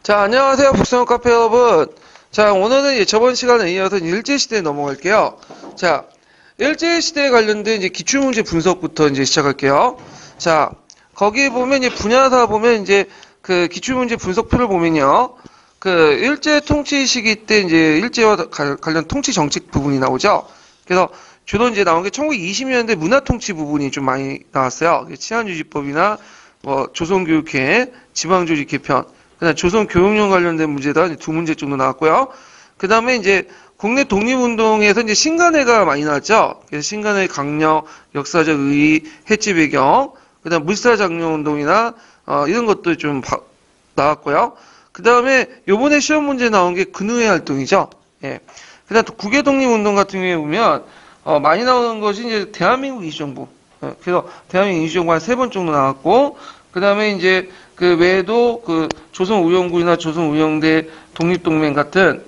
자, 안녕하세요. 북성역 카페 여러분. 자, 오늘은 저번 시간에 이어서 일제시대에 넘어갈게요. 자, 일제시대에 관련된 기출문제 분석부터 시작할게요. 자, 거기 보면 분야사 보면 그 기출문제 분석표를 보면요. 그 일제 통치 시기 때 일제와 관련 통치 정책 부분이 나오죠. 그래서 주로 나온 게 1920년대 문화 통치 부분이 좀 많이 나왔어요. 치안유지법이나 뭐 조선교육회, 지방조직 개편, 그다음 조선 교육령 관련된 문제다 두 문제 정도 나왔고요. 그 다음에 국내 독립운동에서 신간회가 많이 나왔죠. 그래서 신간회 강력, 역사적 의의, 해치 배경, 그 다음 물사장려운동이나 이런 것도 좀 나왔고요. 그 다음에 요번에 시험 문제 나온 게 근우회 활동이죠. 예. 그 다음 국외 독립운동 같은 경우에 보면 많이 나오는 것이 대한민국 임시정부. 그래서 대한민국 임시정부 한 3번 정도 나왔고, 그 다음에 그 외에도 그 조선우영구이나 조선우영대 독립동맹 같은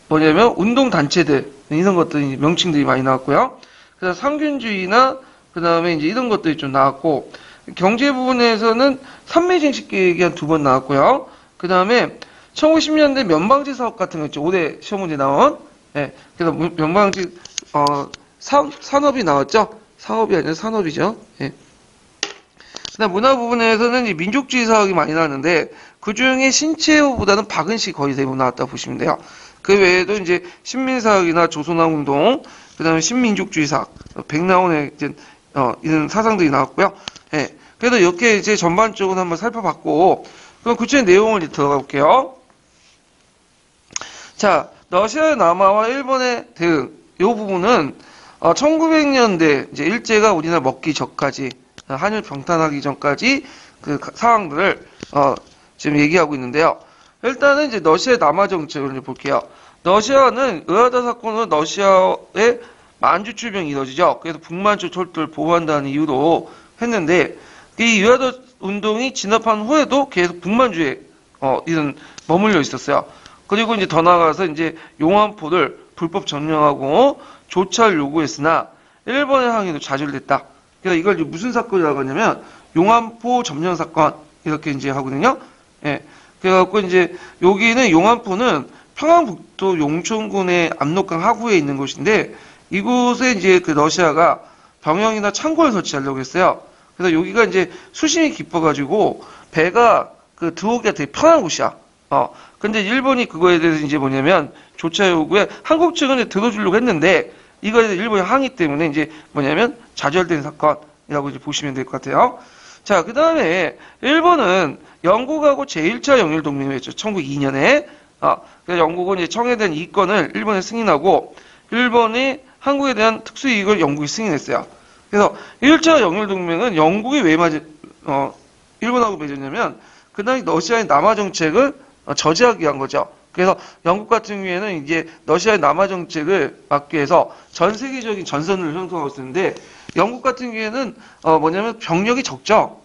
운동단체들, 이런 것들이 명칭들이 많이 나왔고요. 그래서 상균주의나 그 다음에 이런 것들이 좀 나왔고, 경제 부분에서는 삼매징식 계획이 한 2번 나왔고요. 그 다음에 1910년대 면방지 사업 같은 거 있죠. 올해 시험 문제 나온. 예. 그래서 면방지, 산업이 나왔죠. 사업이 아니라 산업이죠. 예. 그다음 문화 부분에서는 민족주의 사학이 많이 나왔는데 그 중에 신채호보다는 박은식 거의 대부분 나왔다고 보시면 돼요. 그 외에도 신민사학이나 조선왕운동, 그다음에 신민족주의 사학, 백나온의 이런 사상들이 나왔고요. 예. 그래도 이렇게 전반적으로 한번 살펴봤고, 그럼 구체적인 내용을 들어가 볼게요. 자, 러시아의 남하와 일본의 대응, 이 부분은 1900년대 일제가 우리나라 먹기 전까지, 한일 병탄하기 전까지 그 상황들을 지금 얘기하고 있는데요. 일단은 러시아의 남하 정책을 볼게요. 러시아는 의하다 사건으로 러시아의 만주 출병이 이루어지죠. 그래서 북만주 철도를 보호한다는 이유로 했는데 이 의하다 운동이 진압한 후에도 계속 북만주에 이런 머물러 있었어요. 그리고 더 나아가서 용안포를 불법 점령하고 조차를 요구했으나 일본의 항의도 좌절됐다. 그래서 이걸 무슨 사건이라고 하냐면 용안포 점령 사건 이렇게 하거든요. 예. 그래갖고 여기는 용안포는 평안북도 용천군의 압록강 하구에 있는 곳인데 이곳에 그 러시아가 병영이나 창고를 설치하려고 했어요. 그래서 여기가 수심이 깊어가지고 배가 들어오기가 되게 편한 곳이야. 근데 일본이 그거에 대해서 뭐냐면 조차 요구에 한국 측은 들어주려고 했는데 이거에 일본의 항의 때문에 뭐냐면 좌절된 사건이라고 보시면 될 것 같아요. 자, 그 다음에 일본은 영국하고 제1차 영일동맹을 했죠. 1902년에. 그래서 영국은 청해된 이권을 일본에 승인하고 일본이 한국에 대한 특수이익을 영국이 승인했어요. 그래서 1차 영일동맹은 영국이 왜 일본하고 맺었냐면 그 당시 러시아의 남하 정책을 저지하기 위한 거죠. 그래서 영국 같은 경우에는 러시아의 남하 정책을 막기 위해서 전 세계적인 전선을 형성하고 있었는데 영국 같은 경우에는 뭐냐면 병력이 적죠.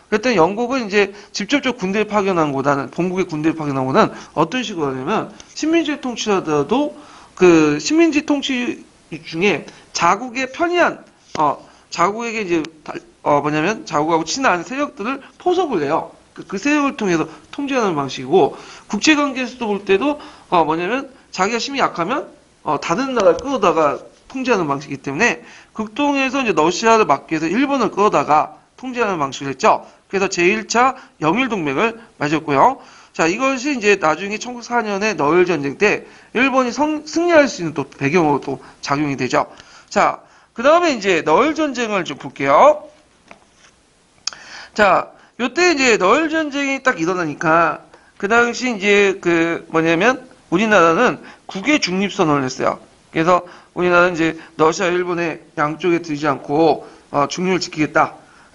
그랬더니 영국은 직접적 군대를 파견한 것보다는 본국의 군대를 파견한 것보다는 어떤 식으로 하냐면 식민지 통치하더라도 그 식민지 통치 중에 자국에 편의한 자국에게 자국하고 친한 세력들을 포섭을 해요. 그 세력을 통해서 통제하는 방식이고 국제관계에서도 볼 때도 뭐냐면 자기가 힘이 약하면 다른 나라를 끌어다가 통제하는 방식이기 때문에 극동에서 러시아를 막기 위해서 일본을 끌어다가 통제하는 방식을 했죠. 그래서 제1차 영일동맹을 맺었고요. 자, 이것이 나중에 1904년에 너일 전쟁 때 일본이 승리할 수 있는 또 배경으로 또 작용이 되죠. 자, 그 다음에 너일 전쟁을 좀 볼게요. 자, 요때 너일 전쟁이 딱 일어나니까 그 당시 우리나라는 국외 중립선언을 했어요. 그래서 우리나라는 러시아, 일본의 양쪽에 들지 않고 중립을 지키겠다.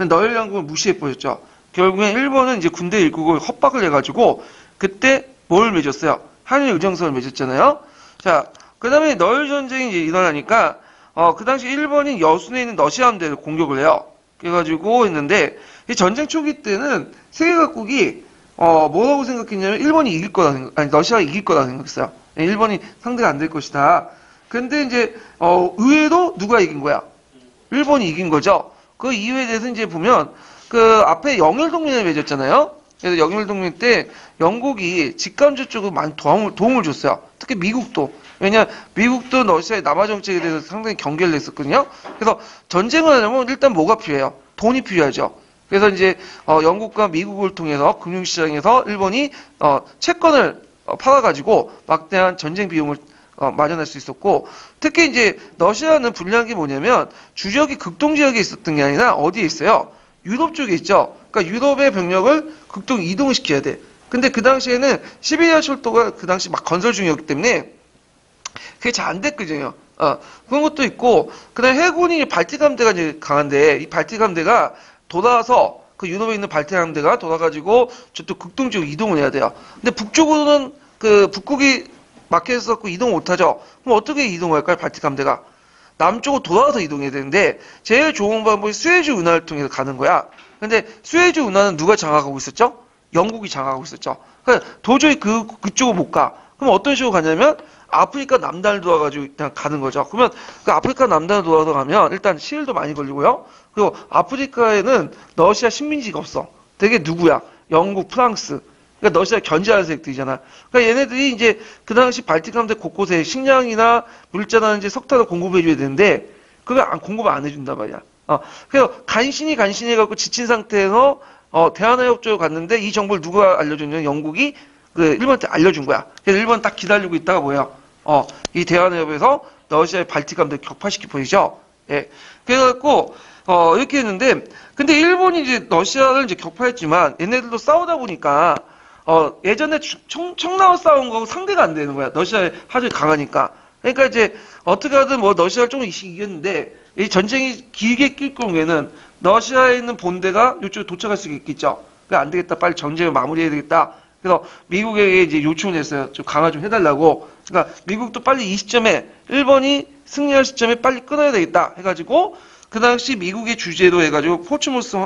너일 양국을 무시해 버렸죠. 결국엔 일본은 군대 일국을 협박을 해가지고 그때 뭘 맺었어요? 한일 의정서를 맺었잖아요. 자, 그 다음에 너일 전쟁이 일어나니까 그 당시 일본이 여순에 있는 러시아 함대를 공격을 해요. 그래가지고 했는데 이 전쟁 초기 때는 세계 각국이 뭐라고 생각했냐면 일본이 이길 거다 러시아가 이길 거다 생각했어요. 일본이 상대가 안 될 것이다. 근데 의외로 누가 이긴 거야? 일본이 이긴 거죠. 그 이유에 대해서 보면 그 앞에 영일동맹을 맺었잖아요. 그래서 영일 동맹 때 영국이 직감주 쪽으로 많이 도움을 줬어요. 특히 미국도. 왜냐 미국도 러시아의 남하 정책에 대해서 상당히 경계를 냈었거든요. 그래서 전쟁을 하려면 일단 뭐가 필요해요? 돈이 필요하죠. 그래서 이제 영국과 미국을 통해서 금융시장에서 일본이 채권을 팔아가지고 막대한 전쟁 비용을 마련할 수 있었고, 특히 이제 러시아는 불리한 게 뭐냐면 주적이 극동 지역에 있었던 게 아니라 어디에 있어요? 유럽 쪽에 있죠. 그러니까 유럽의 병력을 극동 이동을 시켜야 돼. 근데 그 당시에는 시베리아 철도가 그 당시 막 건설 중이었기 때문에 그게 잘 안 됐거든요. 그런 것도 있고, 그다음에 해군이 발틱 함대가 이제 강한데, 이 발틱 함대가 돌아서 그 유럽에 있는 발틱 함대가 돌아가지고 저쪽 극동 지역 이동을 해야 돼요. 근데 북쪽으로는 그 북극이 막혀있었고 이동 못하죠. 그럼 어떻게 이동할까요? 발틱 함대가 남쪽으로 돌아와서 이동해야 되는데 제일 좋은 방법이 수에즈 운하를 통해서 가는 거야. 근데 수에즈 운하는 누가 장악하고 있었죠? 영국이 장악하고 있었죠. 그러니까 도저히 그쪽으로 못 가. 그럼 어떤 식으로 가냐면 아프리카 남단을 돌아가지고 그냥 가는 거죠. 그러면 그 아프리카 남단을 돌아서 가면 일단 시일도 많이 걸리고요. 그리고 아프리카에는 러시아 식민지가 없어. 되게 누구야? 영국, 프랑스. 그러니까 러시아 견제하는 세력들이잖아. 그러니까 얘네들이 이제 그 당시 발틱 함대 곳곳에 식량이나 물자나 석탄을 공급해줘야 되는데 그걸 공급을 안 해준단 말이야. 그래서 간신히 해갖고 지친 상태에서 대한해협 쪽으로 갔는데 이 정보를 누가 알려줬냐면 영국이 그 일본한테 알려준 거야. 그래서 일본 딱 기다리고 있다가 뭐야? 이 대한해협에서 러시아의 발틱 함대 격파시키 보이죠. 예. 그래갖고 이렇게 했는데 근데 일본이 이제 러시아를 이제 격파했지만 얘네들도 싸우다 보니까 예전에 청나와 싸운 거하고 상대가 안 되는 거야. 러시아의 하도 강하니까. 그러니까 이제 어떻게 하든 뭐 러시아를 조금 이겼는데 이 전쟁이 길게 끌 경우에는 러시아에 있는 본대가 이쪽에 도착할 수 있겠죠. 그러니까 안 되겠다. 빨리 전쟁을 마무리해야 되겠다. 그래서 미국에게 이제 요청을 했어요. 좀 강화 좀 해달라고. 그러니까 미국도 빨리 이 시점에 일본이 승리할 시점에 빨리 끊어야 되겠다 해가지고 그 당시 미국의 주재로 해가지고 포츠모스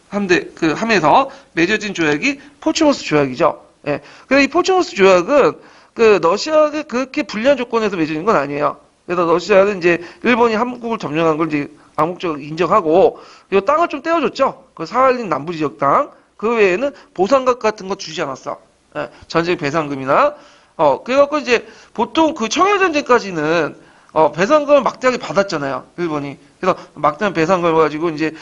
함에서 맺어진 조약이 포츠모스 조약이죠. 예. 근데 이 포츠모스 조약은 그 러시아가 그렇게 불리한 조건에서 맺어진 건 아니에요. 그래서 러시아는 이제 일본이 한국을 점령한 걸 이제 암묵적으로 인정하고 그리고 땅을 좀 떼어줬죠. 그 사할린 남부 지역 땅. 그 외에는 보상각 같은 거 주지 않았어. 예. 전쟁 배상금이나 그래갖고 이제 보통 그 청해전쟁까지는 배상금을 막대하게 받았잖아요. 일본이. 그래서 막대한 배상금을 가지고 이제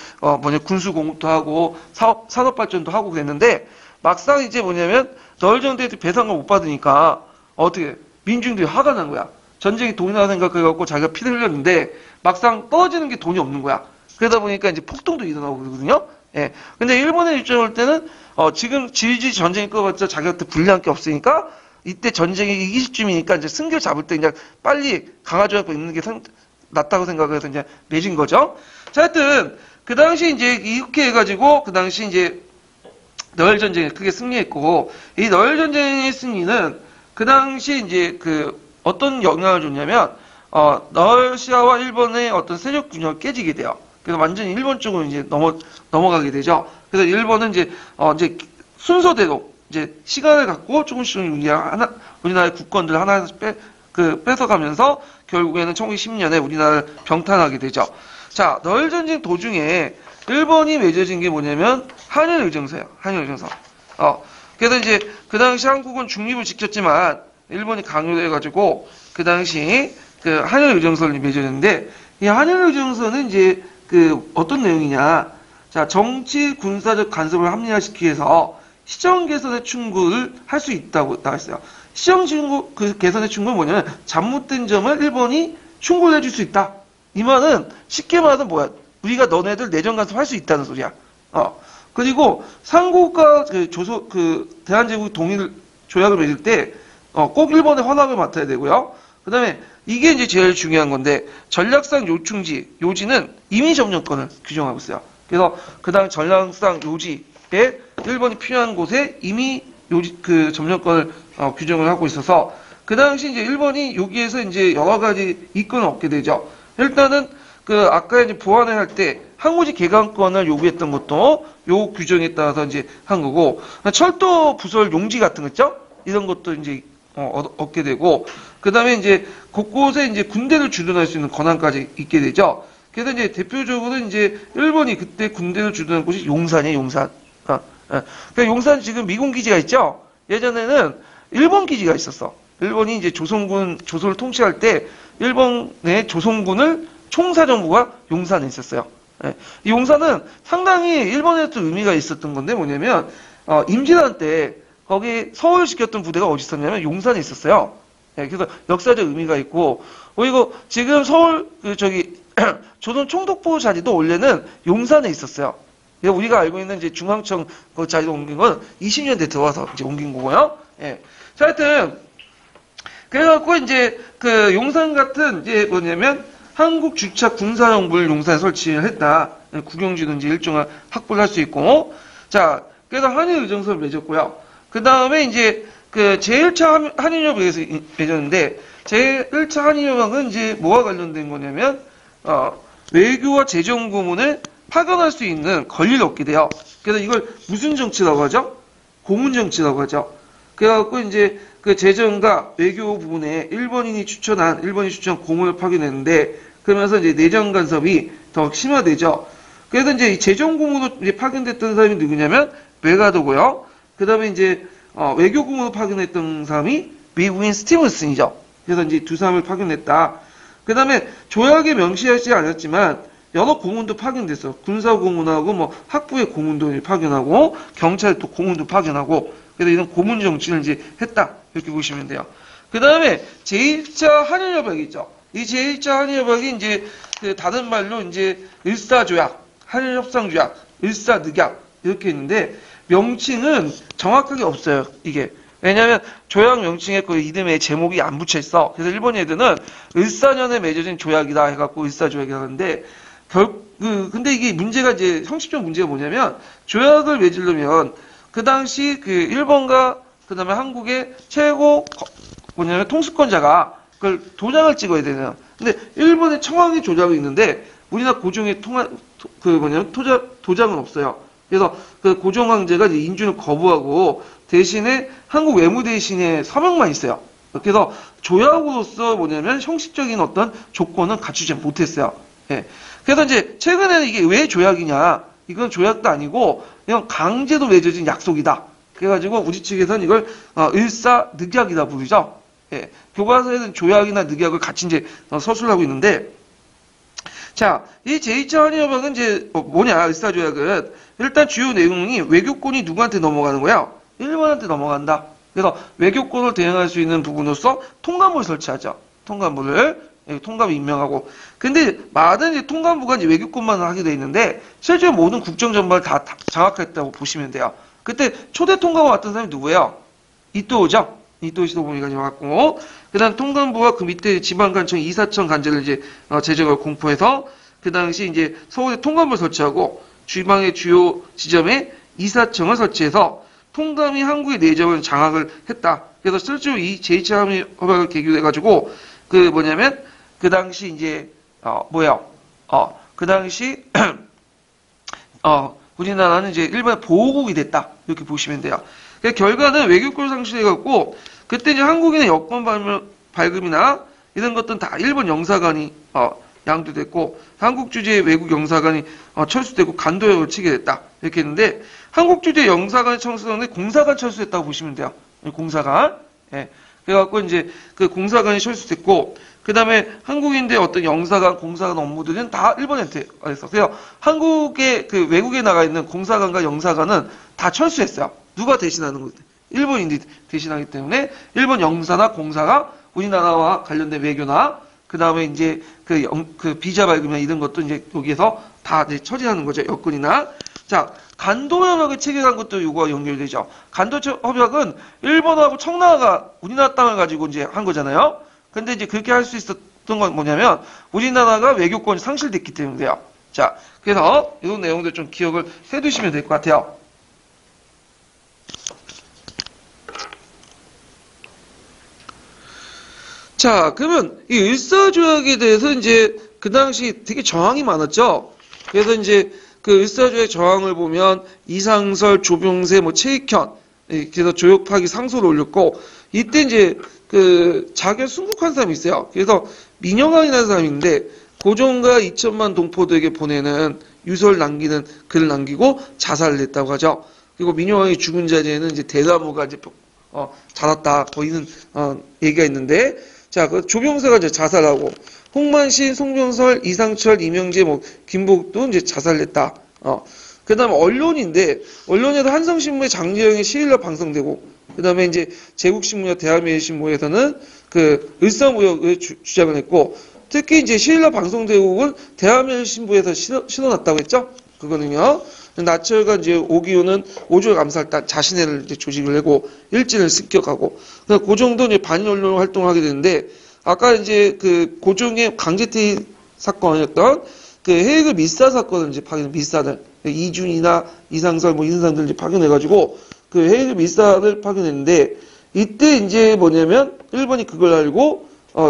군수 공급도 하고 산업 발전도 하고 그랬는데 막상 이제 뭐냐면 너일전대에 배상금 못 받으니까 어떻게 민중들이 화가 난 거야. 전쟁이 돈이나 생각해갖고 자기가 피를 흘렸는데 막상 떨어지는 게 돈이 없는 거야. 그러다 보니까 이제 폭동도 일어나고 그러거든요. 예. 근데 일본의 입장에 볼 때는 지금 질질 전쟁이 꺼봤자 자기한테 불리한 게 없으니까 이때 전쟁이 이길 시점이니까 이제 승기를 잡을 때 그냥 빨리 강화조약고 있는 게 낫다고 생각해서 이제 맺은 거죠. 자, 하여튼 그 당시 이제 이렇게 해가지고 그 당시 이제 너일 전쟁에 크게 승리했고 이 너일 전쟁의 승리는 그 당시 이제 그 어떤 영향을 줬냐면 러시아와 일본의 어떤 세력 균형을 깨지게 돼요. 그래서 완전히 일본 쪽으로 이제 넘어가게 되죠. 그래서 일본은 이제 순서대로 이제 시간을 갖고 조금씩 우리나라의 국권들 하나씩 뺏어가면서 결국에는 1910년에 우리나라를 병탄하게 되죠. 자, 너일 전쟁 도중에 일본이 맺어진 게 뭐냐면 한일 의정서예요. 한일 의정서. 그래서 이제 그 당시 한국은 중립을 지켰지만 일본이 강요를 해가지고 그 당시 그 한일 의정서를 맺어졌는데 이 한일 의정서는 이제 그 어떤 내용이냐? 자, 정치 군사적 간섭을 합리화시키기 위해서 시정 개선의 충고를 할 수 있다고 나왔어요. 시정 개선의 충고는 뭐냐면 잘못된 점을 일본이 충고를 해줄 수 있다. 이 말은 쉽게 말하면 뭐야? 우리가 너네들 내정 간섭할 수 있다는 소리야. 그리고 삼국과 대한제국 동일 조약을 맺을 때 꼭 일본의 허락을 맡아야 되고요. 그 다음에 이게 이제 제일 중요한 건데 전략상 요지는 임의 점령권을 규정하고 있어요. 그래서 그 다음 전략상 요지에 일본이 필요한 곳에 임의 점령권을 규정을 하고 있어서 그 당시 이제 일본이 여기에서 이제 여러 가지 이권을 얻게 되죠. 일단은 아까 이제 보완을 할 때 항우지 개강권을 요구했던 것도 요 규정에 따라서 이제 한 거고 철도 부설 용지 같은 거 있죠? 이런 것도 이제 얻게 되고 그 다음에 이제 곳곳에 이제 군대를 주둔할 수 있는 권한까지 있게 되죠. 그래서 이제 대표적으로 이제 일본이 그때 군대를 주둔한 곳이 용산이에요, 용산. 그러니까 용산 지금 미군 기지가 있죠? 예전에는 일본 기지가 있었어. 일본이 이제 조선을 통치할 때 일본의 조선군을 총사령부가 용산에 있었어요. 예. 이 용산은 상당히 일본에도 의미가 있었던 건데 뭐냐면, 임진왜란 때 거기 서울시켰던 부대가 어디 있었냐면 용산에 있었어요. 예, 그래서 역사적 의미가 있고, 그리고 지금 서울, 조선 총독부 자리도 원래는 용산에 있었어요. 우리가 알고 있는 이제 중앙청 그 자리로 옮긴 건 20년대 들어와서 이제 옮긴 거고요. 예. 자, 하여튼, 그래갖고 이제 그 용산 같은 이제 뭐냐면 한국 주차 군사령부를 용산에 설치를 했다. 국영지도 이제 일종의 확보를 할 수 있고. 자, 그래서 한일 의정서를 맺었고요. 그 다음에 이제 그 제1차 한일협약에서 맺었는데, 제1차 한일협약은 이제 뭐와 관련된 거냐면, 외교와 재정 고문을 파견할 수 있는 권리를 얻게 돼요. 그래서 이걸 무슨 정치라고 하죠? 고문 정치라고 하죠. 그래갖고 이제 그 재정과 외교 부분에 일본이 추천한 고문을 파견했는데, 그러면서 이제 내정 간섭이 더 심화되죠. 그래서 이제 이 재정 고문으로 이제 파견됐던 사람이 누구냐면 메가더고요. 그 다음에 이제 외교 고문으로 파견했던 사람이 미국인 스티븐슨이죠. 그래서 이제 두 사람을 파견했다. 그 다음에 조약에 명시하지 않았지만 여러 고문도 파견됐어. 군사 고문하고 뭐 학부의 고문도 파견하고 경찰 또 고문도 파견하고, 그래서 이런 고문 정치를 이제 했다, 이렇게 보시면 돼요. 그 다음에 제1차 한일협약이 있죠. 이 제1차 한일협약이 이제 그 다른 말로 이제 을사조약, 한일협상조약, 을사늑약 이렇게 있는데 명칭은 정확하게 없어요. 이게 왜냐하면 조약 명칭에 그 이름에 제목이 안 붙여 있어. 그래서 일본 애들은 을사년에 맺어진 조약이다 해갖고 을사조약이라고 하는데, 근데 이게 문제가 이제 형식적 문제가 뭐냐면, 조약을 맺으려면 그 당시 그 일본과 그 다음에 한국의 최고 통수권자가 그걸 도장을 찍어야 되잖아. 근데 일본의 청와기 조작이 있는데 우리나라 고종의 도장은 없어요. 그래서 그 고종 황제가 이제 인준을 거부하고 대신에 한국 외무대신의 서명만 있어요. 그래서 조약으로서 뭐냐면 형식적인 어떤 조건은 갖추지 못했어요. 예. 그래서 이제 최근에는 이게 왜 조약이냐? 이건 조약도 아니고 그냥 강제로 맺어진 약속이다. 그래가지고 우리 측에서는 이걸 을사늑약이다 부르죠. 예. 교과서에는 조약이나 늑약을 같이 이제 서술하고 있는데, 자, 이 제2차 한일협약은 이제 뭐냐? 을사조약은 일단 주요 내용이 외교권이 누구한테 넘어가는 거야? 일본한테 넘어간다. 그래서 외교권을 대행할 수 있는 부분으로서 통감부를 설치하죠. 통감을 임명하고. 근데 많은 이제 통감부가 이제 외교권만 하게 돼 있는데 실제로 모든 국정 전반을 다 장악했다고 보시면 돼요. 그때 초대 통감부 왔던 사람이 누구예요? 이토우죠. 이토우 시도부미가 왔고, 그다음 통감부와 그 밑에 지방관청 이사청 간제를 이제 제정을 공포해서 그 당시 이제 서울에 통감부를 설치하고 지방의 주요 지점에 이사청을 설치해서 통감이 한국의 내정을 장악을 했다. 그래서 실제로 이 제2차 협약을 계기로 해가지고 그 당시 이제 그 당시 우리나라는 이제 일본의 보호국이 됐다, 이렇게 보시면 돼요. 그러니까 결과는 외교권 상실해갖고 그때 이제 한국인의 여권 발급이나 이런 것들은 다 일본 영사관이 양도됐고 한국 주재의 외국 영사관이 철수되고 간도역을 치게 됐다, 이렇게 했는데 한국 주재 영사관이 철수했는데 공사관 철수했다고 보시면 돼요. 공사관. 예. 그래갖고 이제 그 공사관이 철수됐고, 그 다음에 한국인들 어떤 영사관, 공사관 업무들은 다 일본한테 했어. 그래서 한국의 그 외국에 나가 있는 공사관과 영사관은 다 철수했어요. 누가 대신하는 거지? 일본인들이 대신하기 때문에 일본 영사나 공사가 우리나라와 관련된 외교나 그 다음에 이제 그 비자 발급이나 이런 것도 이제 여기에서 다 이제 처리하는 거죠. 여건이나. 자, 간도협약을 체결한 것도 이거와 연결되죠. 간도협약은 일본하고 청나라가 우리나라 땅을 가지고 이제 한 거잖아요. 근데 이제 그렇게 할 수 있었던 건 뭐냐면 우리나라가 외교권이 상실됐기 때문이에요. 자, 그래서 이런 내용들 좀 기억을 해두시면 될 것 같아요. 자, 그러면 이 을사조약에 대해서 이제 그 당시 되게 저항이 많았죠. 그래서 이제 그 을사조약 저항을 보면 이상설, 조병세, 최익현, 그래서 조혁파기 상소를 올렸고, 이때 이제 그 자기가 순국한 사람이 있어요. 그래서 민영왕이라는 사람인데 고종과 2천만 동포들에게 보내는 유서를 남기는 글을 남기고 자살을 했다고 하죠. 그리고 민효왕이 죽은 자리에는 이제 대나무가 이제 자랐다. 보이는 얘기가 있는데, 자, 그 조병세가 이제 자살하고, 홍만신, 송정설, 이상철, 이명재, 뭐 김복도 이제 자살했다. 그다음에 언론인데 언론에도 한성신문의 장재영의 시일날 방송되고, 그다음에 이제 제국신문이나 대한매일신문에서는 그 을사무역을 주장을 했고, 특히 이제 시일날 방송대국은 대한매일신부에서 실어놨다고 했죠. 그거는요. 나치열과 이제 오기훈은 오조를 감사할단 자신을 이제 조직을 내고 일진을 습격하고, 그 정도 이제 반일 언론 활동을 하게 되는데, 아까 이제 그 고종의 강제퇴위 사건이었던 그 헤이그 미사 사건을 이제 파견, 미사들 이준이나 이상설 뭐 이런 사람들 이제 파견해가지고 그 헤이그 미사를 파견했는데, 이때 이제 뭐냐면 일본이 그걸 알고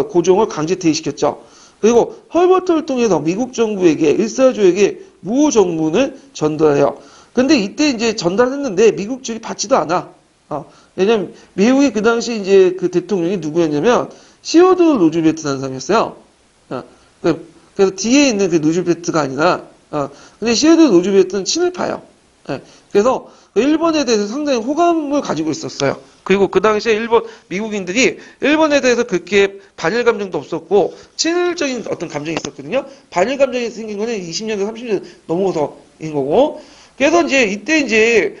고종을 강제퇴위시켰죠. 그리고 헐버트를 통해서 미국 정부에게 일사조에게 무호 정문을 전달해요. 근데 이때 이제 전달했는데 미국 측이 받지도 않아. 왜냐면 미국이 그 당시 이제 그 대통령이 누구였냐면 시어드 루즈벨트라는 사람이었어요. 그래서 뒤에 있는 그 루즈벨트가 아니라, 근데 시어드 루즈벨트는 친일파예요. 그래서 일본에 대해서 상당히 호감을 가지고 있었어요. 그리고 그 당시에 미국인들이 일본에 대해서 그렇게 반일 감정도 없었고, 친일적인 어떤 감정이 있었거든요. 반일 감정이 생긴 거는 20년대, 30년 넘어서인 거고. 그래서 이제 이때 이제,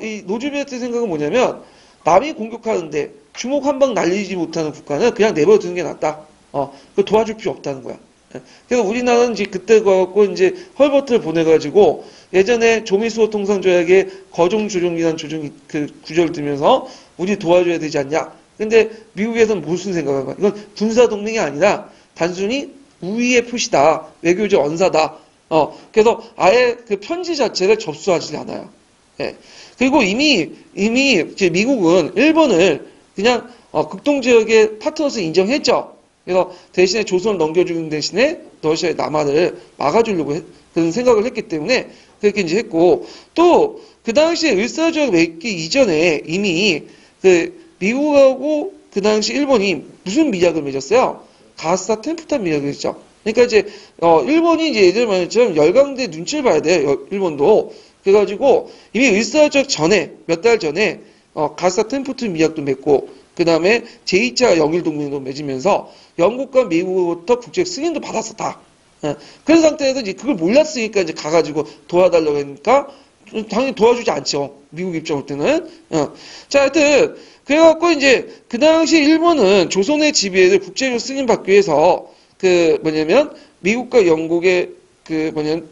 이 루즈벨트 생각은 뭐냐면, 남이 공격하는데 주먹 한 방 날리지 못하는 국가는 그냥 내버려두는 게 낫다. 그 도와줄 필요 없다는 거야. 그래서 우리나라는 이제 그때 가고 이제 헐버트를 보내가지고 예전에 조미수호 통상조약에 거종조정이라는 조정 그 구절을 들면서 우리 도와줘야 되지 않냐. 근데 미국에서는 무슨 생각을 한 거야? 이건 군사동맹이 아니라 단순히 우위의 표시다. 외교적 언사다. 그래서 아예 그 편지 자체를 접수하지 않아요. 예. 그리고 이미 이제 미국은 일본을 그냥 극동지역의 파트너스 인정했죠. 그래서 대신에 조선을 넘겨주는 대신에 러시아의 남하를 막아주려고 그런 생각을 했기 때문에 그렇게 이제 했고, 또 그 당시에 을사조약 맺기 이전에 이미 그 미국하고 그 당시 일본이 무슨 미약을 맺었어요? 가스타 템프탄 미약을 했죠. 그러니까 이제 일본이 이제 예전에 말했처럼 열강대 눈치를 봐야 돼요. 일본도. 그래가지고 이미 을사조약 전에 몇 달 전에 가스타 템프탄 미약도 맺고, 그 다음에 제2차 영일동맹도 맺으면서 영국과 미국으로부터 국제 승인도 받았었다. 그런 상태에서 이제 그걸 몰랐으니까 이제 가가지고 도와달라고 하니까 당연히 도와주지 않죠. 미국 입장 볼 때는. 자, 하여튼 그래갖고 이제 그 당시 일본은 조선의 지배를 국제적으로 승인받기 위해서 그 뭐냐면 미국과 영국의 그 뭐냐면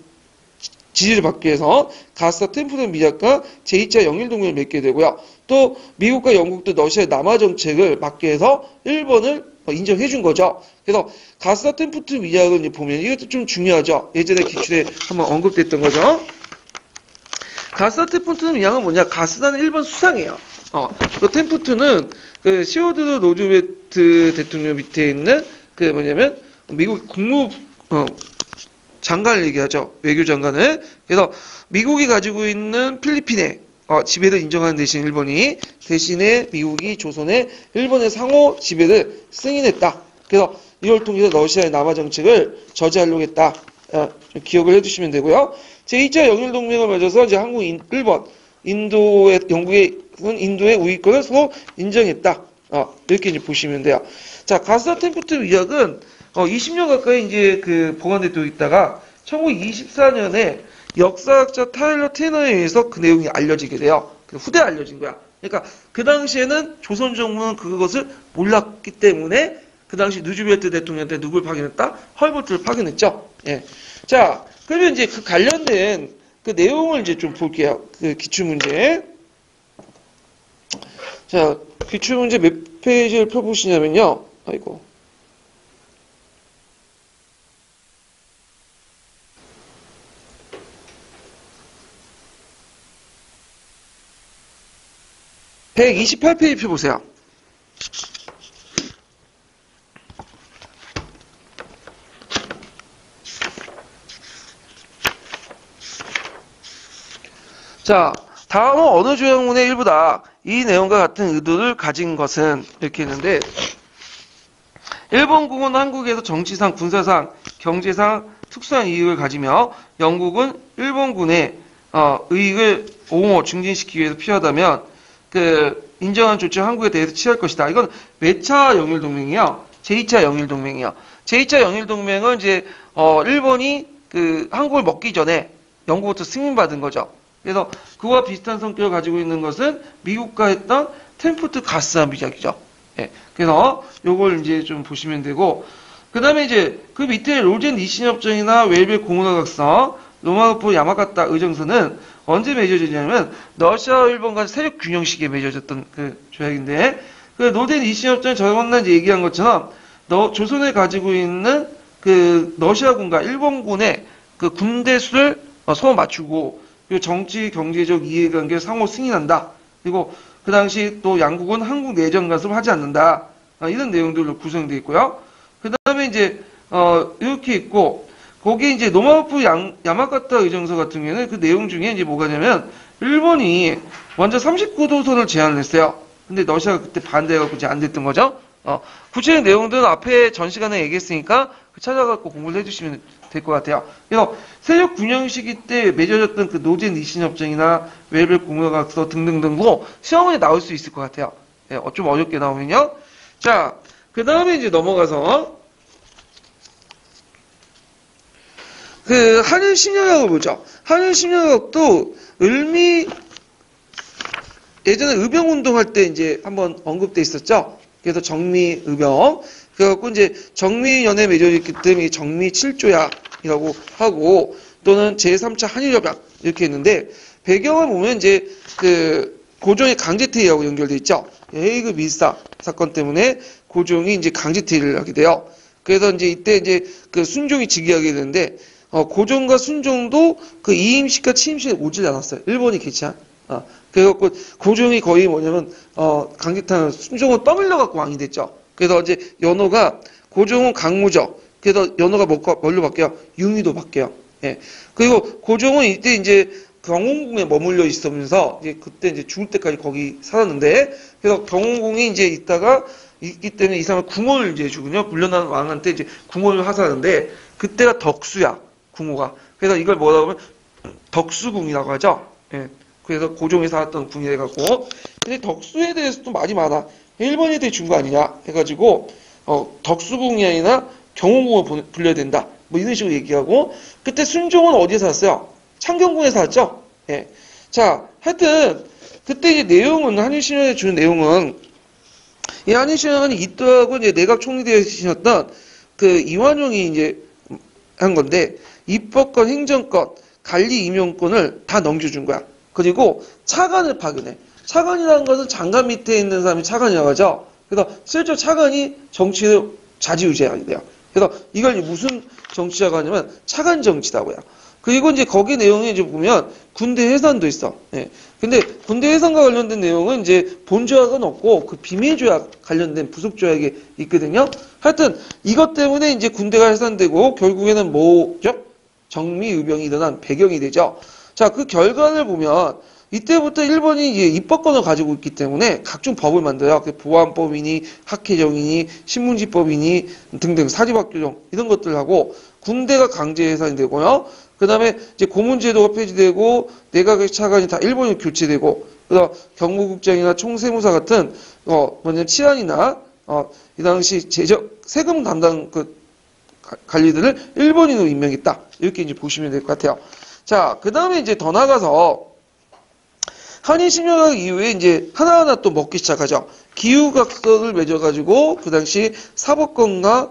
지지를 받기 위해서 가스타 템프턴 미약과 제2차 영일동맹을 맺게 되고요. 또 미국과 영국도 러시아의 남하 정책을 막기 위해서 일본을 인정해 준 거죠. 그래서 가스타 템프턴 미약을 보면 이것도 좀 중요하죠. 예전에 기출에 한번 언급됐던 거죠. 가스타 템프턴 미약은 뭐냐? 가스타는 일본 수상이에요. 그 템프턴은 그 시어드르 로즈베트 대통령 밑에 있는 그 뭐냐면 미국 국무 장관을 얘기하죠. 외교장관을. 그래서 미국이 가지고 있는 필리핀의 지배를 인정하는 대신 일본이 대신에 미국이 조선의 일본의 상호 지배를 승인했다. 그래서 이걸 통해서 러시아의 남하 정책을 저지하려고 했다. 좀 기억을 해두시면 되고요. 제2차 영일동맹을 맺어서 이제 한국, 일본, 영국의 우위권을 서로 인정했다. 이렇게 이제 보시면 돼요. 자, 가스타 템프턴 위약은 20년 가까이 이제 그 보관되고 있다가 1924년에 역사학자 타일러 테너에 의해서 그 내용이 알려지게 돼요. 후대에 알려진 거야. 그러니까 그 당시에는 조선 정부는 그것을 몰랐기 때문에 그 당시 루즈벨트 대통령한테 누굴 파견했다? 헐버트를 파견했죠. 예. 자, 그러면 이제 그 관련된 그 내용을 이제 좀 볼게요. 그 기출문제. 자, 기출문제 몇 페이지를 펴보시냐면요. 아이고. (128페이지) 펴보세요. 자, 다음은 어느 조약문의 일부다. 이 내용과 같은 의도를 가진 것은 이렇게 했는데, 일본국은 한국에서 정치상, 군사상, 경제상 특수한 이익을 가지며 영국은 일본군의 이익을 옹호 증진시키기 위해서 필요하다면 그 인정한 조치를 한국에 대해서 취할 것이다. 이건 몇 차 영일 동맹이요? 제2차 영일 동맹이요. 제2차 영일 동맹은 이제 일본이 그 한국을 먹기 전에 영국부터 승인받은 거죠. 그래서 그와 비슷한 성격을 가지고 있는 것은 미국과 했던 템프트 가스함 비자기죠. 예. 그래서 요걸 이제 좀 보시면 되고, 그 다음에 이제 그 밑에 로젠 니신 협정이나 웰벨 공원화각성, 로마노프 야마가타 의정서는 언제 맺어지냐면 러시아와 일본 간 세력 균형 시기에 맺어졌던 그 조약인데, 그 로젠 니신 협정은 저번에 이제 얘기한 것처럼 조선에 가지고 있는 그 러시아군과 일본군의 그 군대 수를 서로 맞추고, 그리고 정치 경제적 이해관계를 상호 승인한다. 그리고 그 당시 또 양국은 한국 내정 간섭을 하지 않는다. 이런 내용들로 구성되어 있고요. 그 다음에 이제 이렇게 있고, 거기 이제 노마우프 야마가타 의정서 같은 경우에는 그 내용 중에 이제 뭐가냐면 일본이 먼저 39도선을 제안을 했어요. 근데 러시아가 그때 반대해갖고 이제 안 됐던 거죠. 구체적인 내용들은 앞에 전 시간에 얘기했으니까 찾아갖고 공부를 해주시면 될 것 같아요. 그래서 세력 균형 시기 때 맺어졌던 그 노젠 니신 협정이나 웰벨 공유각서 등등등도 시험에 나올 수 있을 것 같아요. 네, 좀 어렵게 나오면요. 자, 그 다음에 이제 넘어가서 그 한일 심리학을 보죠. 한일 심리학도 예전에 의병운동 할 때 이제 한번 언급돼 있었죠. 그래서 정미 의병. 그래갖고 이제 정미연에 맺어있기 때문에 정미 7조약이라고 하고, 또는 제3차 한일협약 이렇게 했는데, 배경을 보면 이제 그 고종의 강제퇴위하고 연결돼 있죠. 헤이그 밀사 사건 때문에 고종이 이제 강제퇴위를 하게 돼요. 그래서 이제 이때 이제 그 순종이 즉위하게 되는데, 고종과 순종도 그 이임식과 취임식에 오질 않았어요. 일본이 개최한. 그래갖고 고종이 거의 뭐냐면 강제탄 순종은 떠밀려갖고 왕이 됐죠. 그래서 이제 연호가 고종은 강무죠. 그래서 연호가 뭘로 바뀌어요? 융의도 바뀌어요. 예. 그리고 고종은 이때 이제 경운궁에 머물러 있으면서 이제 그때 이제 죽을 때까지 거기 살았는데, 그래서 경운궁이 이제 있다가 있기 때문에 이 사람은 궁궐을 이제 주군요. 물러난 왕한테 이제 궁궐을 하사하는데, 그때가 덕수야, 궁호가. 그래서 이걸 뭐라고 하면 덕수궁이라고 하죠. 예. 그래서 고종이 살았던 궁이 돼갖고, 근데 덕수에 대해서도 말이 많아. 일본이 대해 준 거 아니냐 해가지고 덕수궁이 아니라 경운궁을 불려야 된다. 뭐 이런 식으로 얘기하고, 그때 순종은 어디에 살았어요? 창경궁에 살았죠. 예. 자, 하여튼 그때 이제 내용은 한일신화에 주는 내용은, 이 한일신화는 이때하고 이제 내각 총리되시셨던 그 이완용이 이제 한 건데, 입법권, 행정권, 관리 임용권을 다 넘겨준 거야. 그리고 차관을 파견해. 차관이라는 것은 장관 밑에 있는 사람이 차관이라고 하죠. 그래서 실제 차관이 정치를 좌지우지하게 돼요. 그래서 이걸 무슨 정치라고 하냐면 차관 정치라고 해요. 그리고 이제 거기 내용에 이제 보면 군대 해산도 있어. 예. 근데 군대 해산과 관련된 내용은 이제 본조약은 없고 그 비밀조약 관련된 부속조약이 있거든요. 하여튼 이것 때문에 이제 군대가 해산되고 결국에는 뭐죠? 정미의병이 일어난 배경이 되죠. 자, 그 결과를 보면 이때부터 일본이 이제 입법권을 가지고 있기 때문에 각종 법을 만들어요. 보안법이니 학회정이니 신문지법이니 등등 사립학교정 이런 것들을 하고, 군대가 강제 해산이 되고요. 그 다음에 이제 고문제도가 폐지되고 내각의 차관이 다 일본이 교체되고, 그래서 경무국장이나 총세무사 같은 치안이나 이 당시 세금 담당 그 관리들을 일본인으로 임명했다. 이렇게 이제 보시면 될 것 같아요. 자, 그 다음에 이제 더 나가서 한일 신용학 이후에 이제 하나하나 또 먹기 시작하죠. 기후각서를 맺어가지고 그 당시 사법권과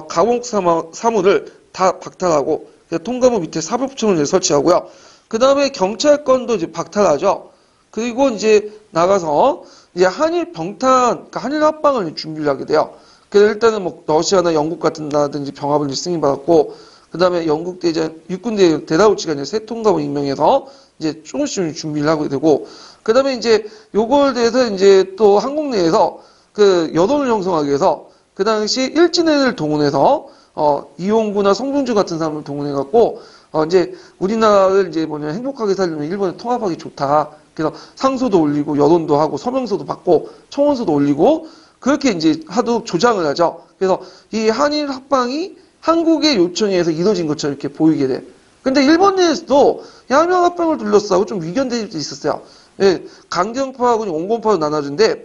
감옥 사무를 다 박탈하고, 통감부 밑에 사법청을 설치하고요. 그 다음에 경찰권도 이제 박탈하죠. 그리고 이제 나가서 이제 한일 병탄, 그러니까 한일 합방을 준비를 하게 돼요. 그래서 일단은 뭐 러시아나 영국 같은 나라든지 병합을 승인받았고, 그 다음에 영국 대전 육군대 대다우치가 이제 새 통감을 임명해서 이제 조금씩 준비를 하게 되고, 그 다음에 이제 요걸 대해서 이제 또 한국 내에서 그 여론을 형성하기 위해서 그 당시 일진회를 동원해서 이용구나 송중주 같은 사람을 동원해갖고 이제 우리나라를 이제 행복하게 살려면 일본에 통합하기 좋다. 그래서 상소도 올리고 여론도 하고 서명서도 받고 청원서도 올리고 그렇게 이제 하도 조장을 하죠. 그래서 이 한일 합방이 한국의 요청에 의해서 이루어진 것처럼 이렇게 보이게 돼. 근데 일본 내에서도 양명합병을 둘러싸고 좀 위견 대립도 있었어요. 예, 강경파하고 온건파로 나눠진데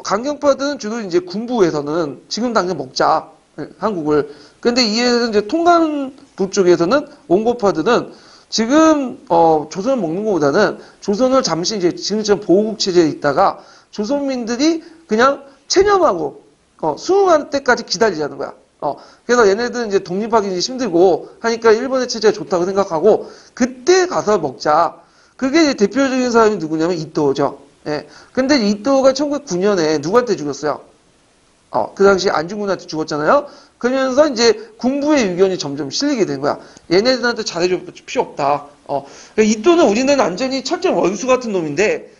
강경파들은 주로 이제 군부에서는 지금 당장 먹자 한국을. 근데 이에 이제 통감부 쪽에서는 온건파들은 지금 조선을 먹는 것보다는 조선을 잠시 이제 지금처럼 보호국 체제에 있다가 조선민들이 그냥 체념하고 수용할 때까지 기다리자는 거야. 그래서 얘네들은 이제 독립하기 힘들고 하니까 일본의 체제가 좋다고 생각하고 그때 가서 먹자. 그게 이제 대표적인 사람이 누구냐면 이토죠. 예. 근데 이토가 1909년에 누구한테 죽었어요? 그 당시 안중근한테 죽었잖아요. 그러면서 이제 군부의 의견이 점점 실리게 된 거야. 얘네들한테 잘해줄 필요 없다. 이토는 우리는 완전히 철저한 원수 같은 놈인데,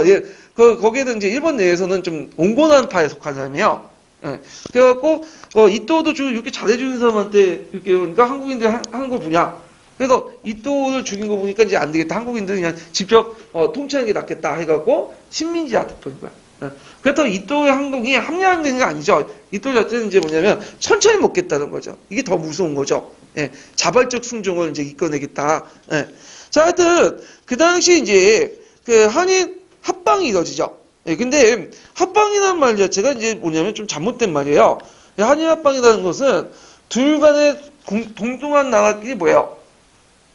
예. 거기에는 이제 일본 내에서는 좀 온건한 파에 속한 사람이에요. 예. 그래갖고, 이토도 주로 이렇게 잘해주는 사람한테, 이렇게, 그러니까 한국인들이 하는 걸 보냐. 그래서 이토를 죽인 거 보니까 이제 안 되겠다. 한국인들은 그냥 직접, 통치하는 게 낫겠다. 해갖고, 식민지화 됐던 거야. 예. 그렇다고 이토의 항복이 합리화되는 게 아니죠. 이토 자체는 이제 뭐냐면, 천천히 먹겠다는 거죠. 이게 더 무서운 거죠. 예. 자발적 순종을 이제 이끌어내겠다. 예. 자, 하여튼, 그 당시 이제, 그 한일 합방이 이루어지죠. 예, 근데 합방이라는 말 자체가 이제 뭐냐면 좀 잘못된 말이에요. 한일 합방이라는 것은 둘 간의 동등한 나라끼리 뭐예요?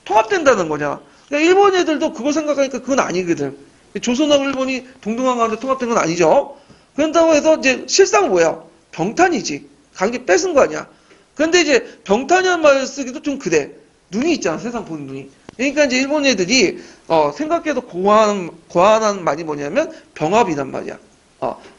통합된다는 거냐. 그러니까 일본 애들도 그거 생각하니까 그건 아니거든. 조선하고 일본이 동등한 가운데 통합된 건 아니죠. 그런다고 해서 이제 실상은 뭐예요? 병탄이지. 강제 뺏은 거 아니야. 근데 이제 병탄이라는 말을 쓰기도 좀 그래. 눈이 있잖아. 세상 보는 눈이. 그러니까 이제 일본 애들이 생각해도 고안한 말이 뭐냐면 병합이란 말이야.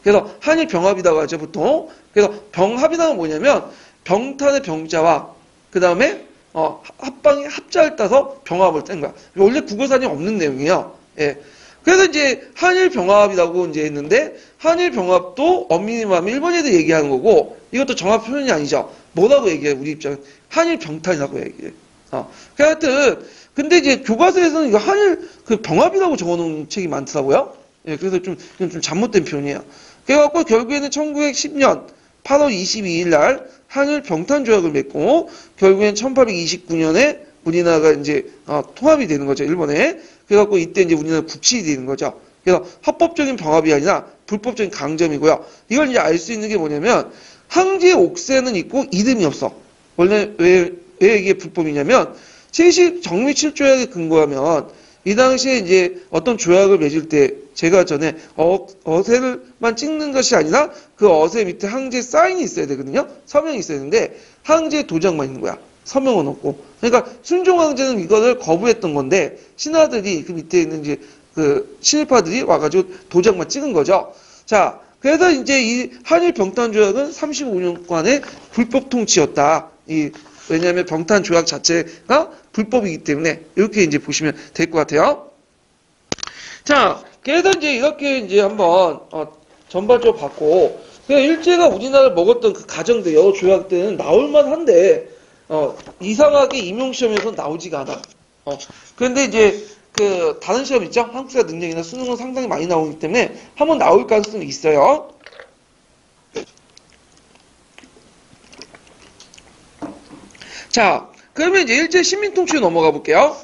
그래서 한일 병합이라고 하죠 보통. 그래서 병합이라는 건 뭐냐면 병탄의 병자와 그 다음에 합방의 합자를 따서 병합을 뗀 거야. 원래 국어사전이 없는 내용이에요. 예. 그래서 이제 한일 병합이라고 이제 했는데 한일 병합도 엄밀히 말하면 일본 애들 얘기하는 거고 이것도 정확 표현이 아니죠. 뭐라고 얘기해 우리 입장은 한일 병탄이라고 얘기해. 하여튼 근데 이제 교과서에서는 이거 한일 그 병합이라고 적어놓은 책이 많더라고요. 예, 그래서 이건 좀 잘못된 표현이에요. 그래갖고 결국에는 1910년 8월 22일 날 한일 병탄 조약을 맺고 결국엔 1829년에 우리나라가 이제 통합이 되는 거죠, 일본에. 그래갖고 이때 이제 우리나라 국치이 되는 거죠. 그래서 합법적인 병합이 아니라 불법적인 강점이고요. 이걸 이제 알 수 있는 게 뭐냐면 항제 옥새는 있고 이름이 없어. 원래 왜 이게 불법이냐면 70정미 7조약에 근거하면 이 당시에 이제 어떤 조약을 맺을 때 제가 전에 어세를만 찍는 것이 아니라 그 어세 밑에 항제 사인이 있어야 되거든요. 서명이 있어야 되는데 항제 도장만 있는 거야. 서명은 없고. 그러니까 순종항제는 이거를 거부했던 건데 신하들이 그 밑에 있는 이제 그 친일파들이 와가지고 도장만 찍은 거죠. 자, 그래서 이제 이 한일 병탄 조약은 35년간의 불법 통치였다. 왜냐하면 병탄 조약 자체가 불법이기 때문에 이렇게 이제 보시면 될 것 같아요. 자, 그래서 이제 이렇게 이제 한번 전반적으로 봤고, 일제가 우리나라를 먹었던 그 가정들 여러 조약 때는 나올만한데 이상하게 임용시험에서 나오지가 않아. 그런데 이제 그 다른 시험 있죠? 한국사 능력이나 수능은 상당히 많이 나오기 때문에 한번 나올 가능성이 있어요. 자, 그러면 이제 일제 식민통치로 넘어가 볼게요.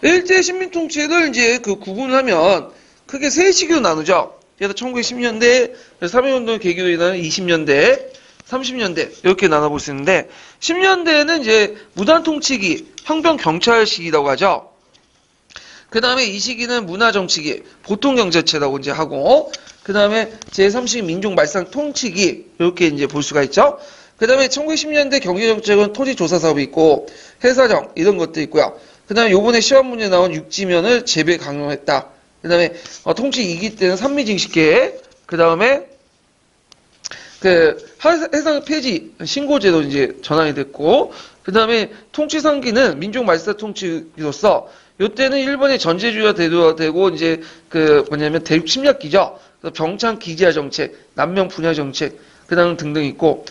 일제 식민통치를 이제 그 구분하면 크게 세 시기로 나누죠. 그래서 1910년대, 3.1운동 계기로 일어나는 20년대, 30년대 이렇게 나눠볼 수 있는데 10년대에는 이제 무단통치기, 형병경찰 시기라고 하죠. 그 다음에 이 시기는 문화정치기, 보통경제체라고 이제 하고 그 다음에 제3시기 민족말살통치기 이렇게 이제 볼 수가 있죠. 그 다음에 1910년대 경제정책은 토지조사사업이 있고 해사령 이런 것도 있고요. 그 다음에 요번에 시험 문제에 나온 육지면을 재배 강요했다. 그 다음에 통치 2기 때는 산미징식계획, 그 다음에 그 해상 폐지 신고제도 이제 전환이 됐고, 그 다음에 통치 3기는 민족말살 통치로서 요때는 일본의 전제주의가 되고 이제 그 뭐냐면 대륙 침략기죠. 병창 기지화 정책, 남명 분야 정책, 그 다음 등등 있고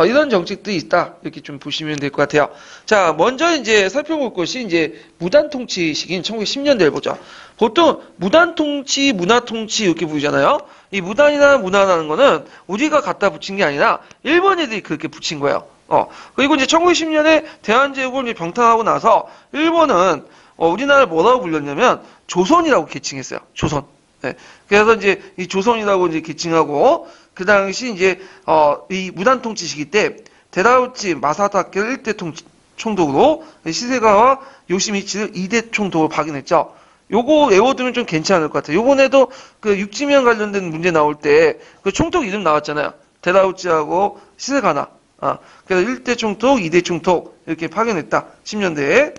이런 정책들이 있다 이렇게 좀 보시면 될 것 같아요. 자, 먼저 이제 살펴볼 것이 이제 무단통치 시기인 1910년대를 보죠. 보통 무단통치, 문화통치 이렇게 부르잖아요. 이 무단이나 문화라는 거는 우리가 갖다 붙인 게 아니라 일본 애들이 그렇게 붙인 거예요. 그리고 이제 1910년에 대한제국을 이제 병탄하고 나서 일본은 우리나라를 뭐라고 불렸냐면 조선이라고 계칭했어요. 조선. 네. 그래서 이제 이 조선이라고 이제 계칭하고 그 당시 이제 이 무단 통치 시기 때 데다우치 마사다케를 1대 총독으로 시세가와 요시미치를 2대 총독으로 박인했죠. 요거 외워두면 좀 괜찮을 것 같아요. 요번에도 그 육지면 관련된 문제 나올 때 그 총독 이름 나왔잖아요. 데다우치하고 시세가나. 그래서 1대 총독, 2대 총독 이렇게 파견했다. 10년대에.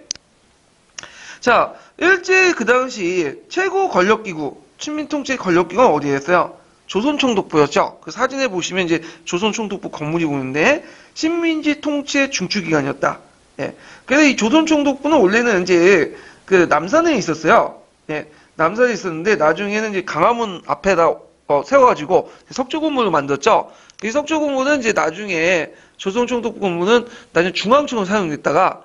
자, 일제 그 당시 최고 권력기구, 친민통치 권력기구는 어디였어요? 조선총독부였죠. 그 사진에 보시면 이제 조선총독부 건물이 보이는데 식민지 통치의 중추기관이었다. 예. 그래서 이 조선총독부는 원래는 이제 그 남산에 있었어요. 예. 남산에 있었는데 나중에는 이제 강화문 앞에다 세워가지고 석조고문을 만들었죠. 이 석조고문은 이제 나중에 조선총독부 건물은 나중에 중앙청으로 사용됐다가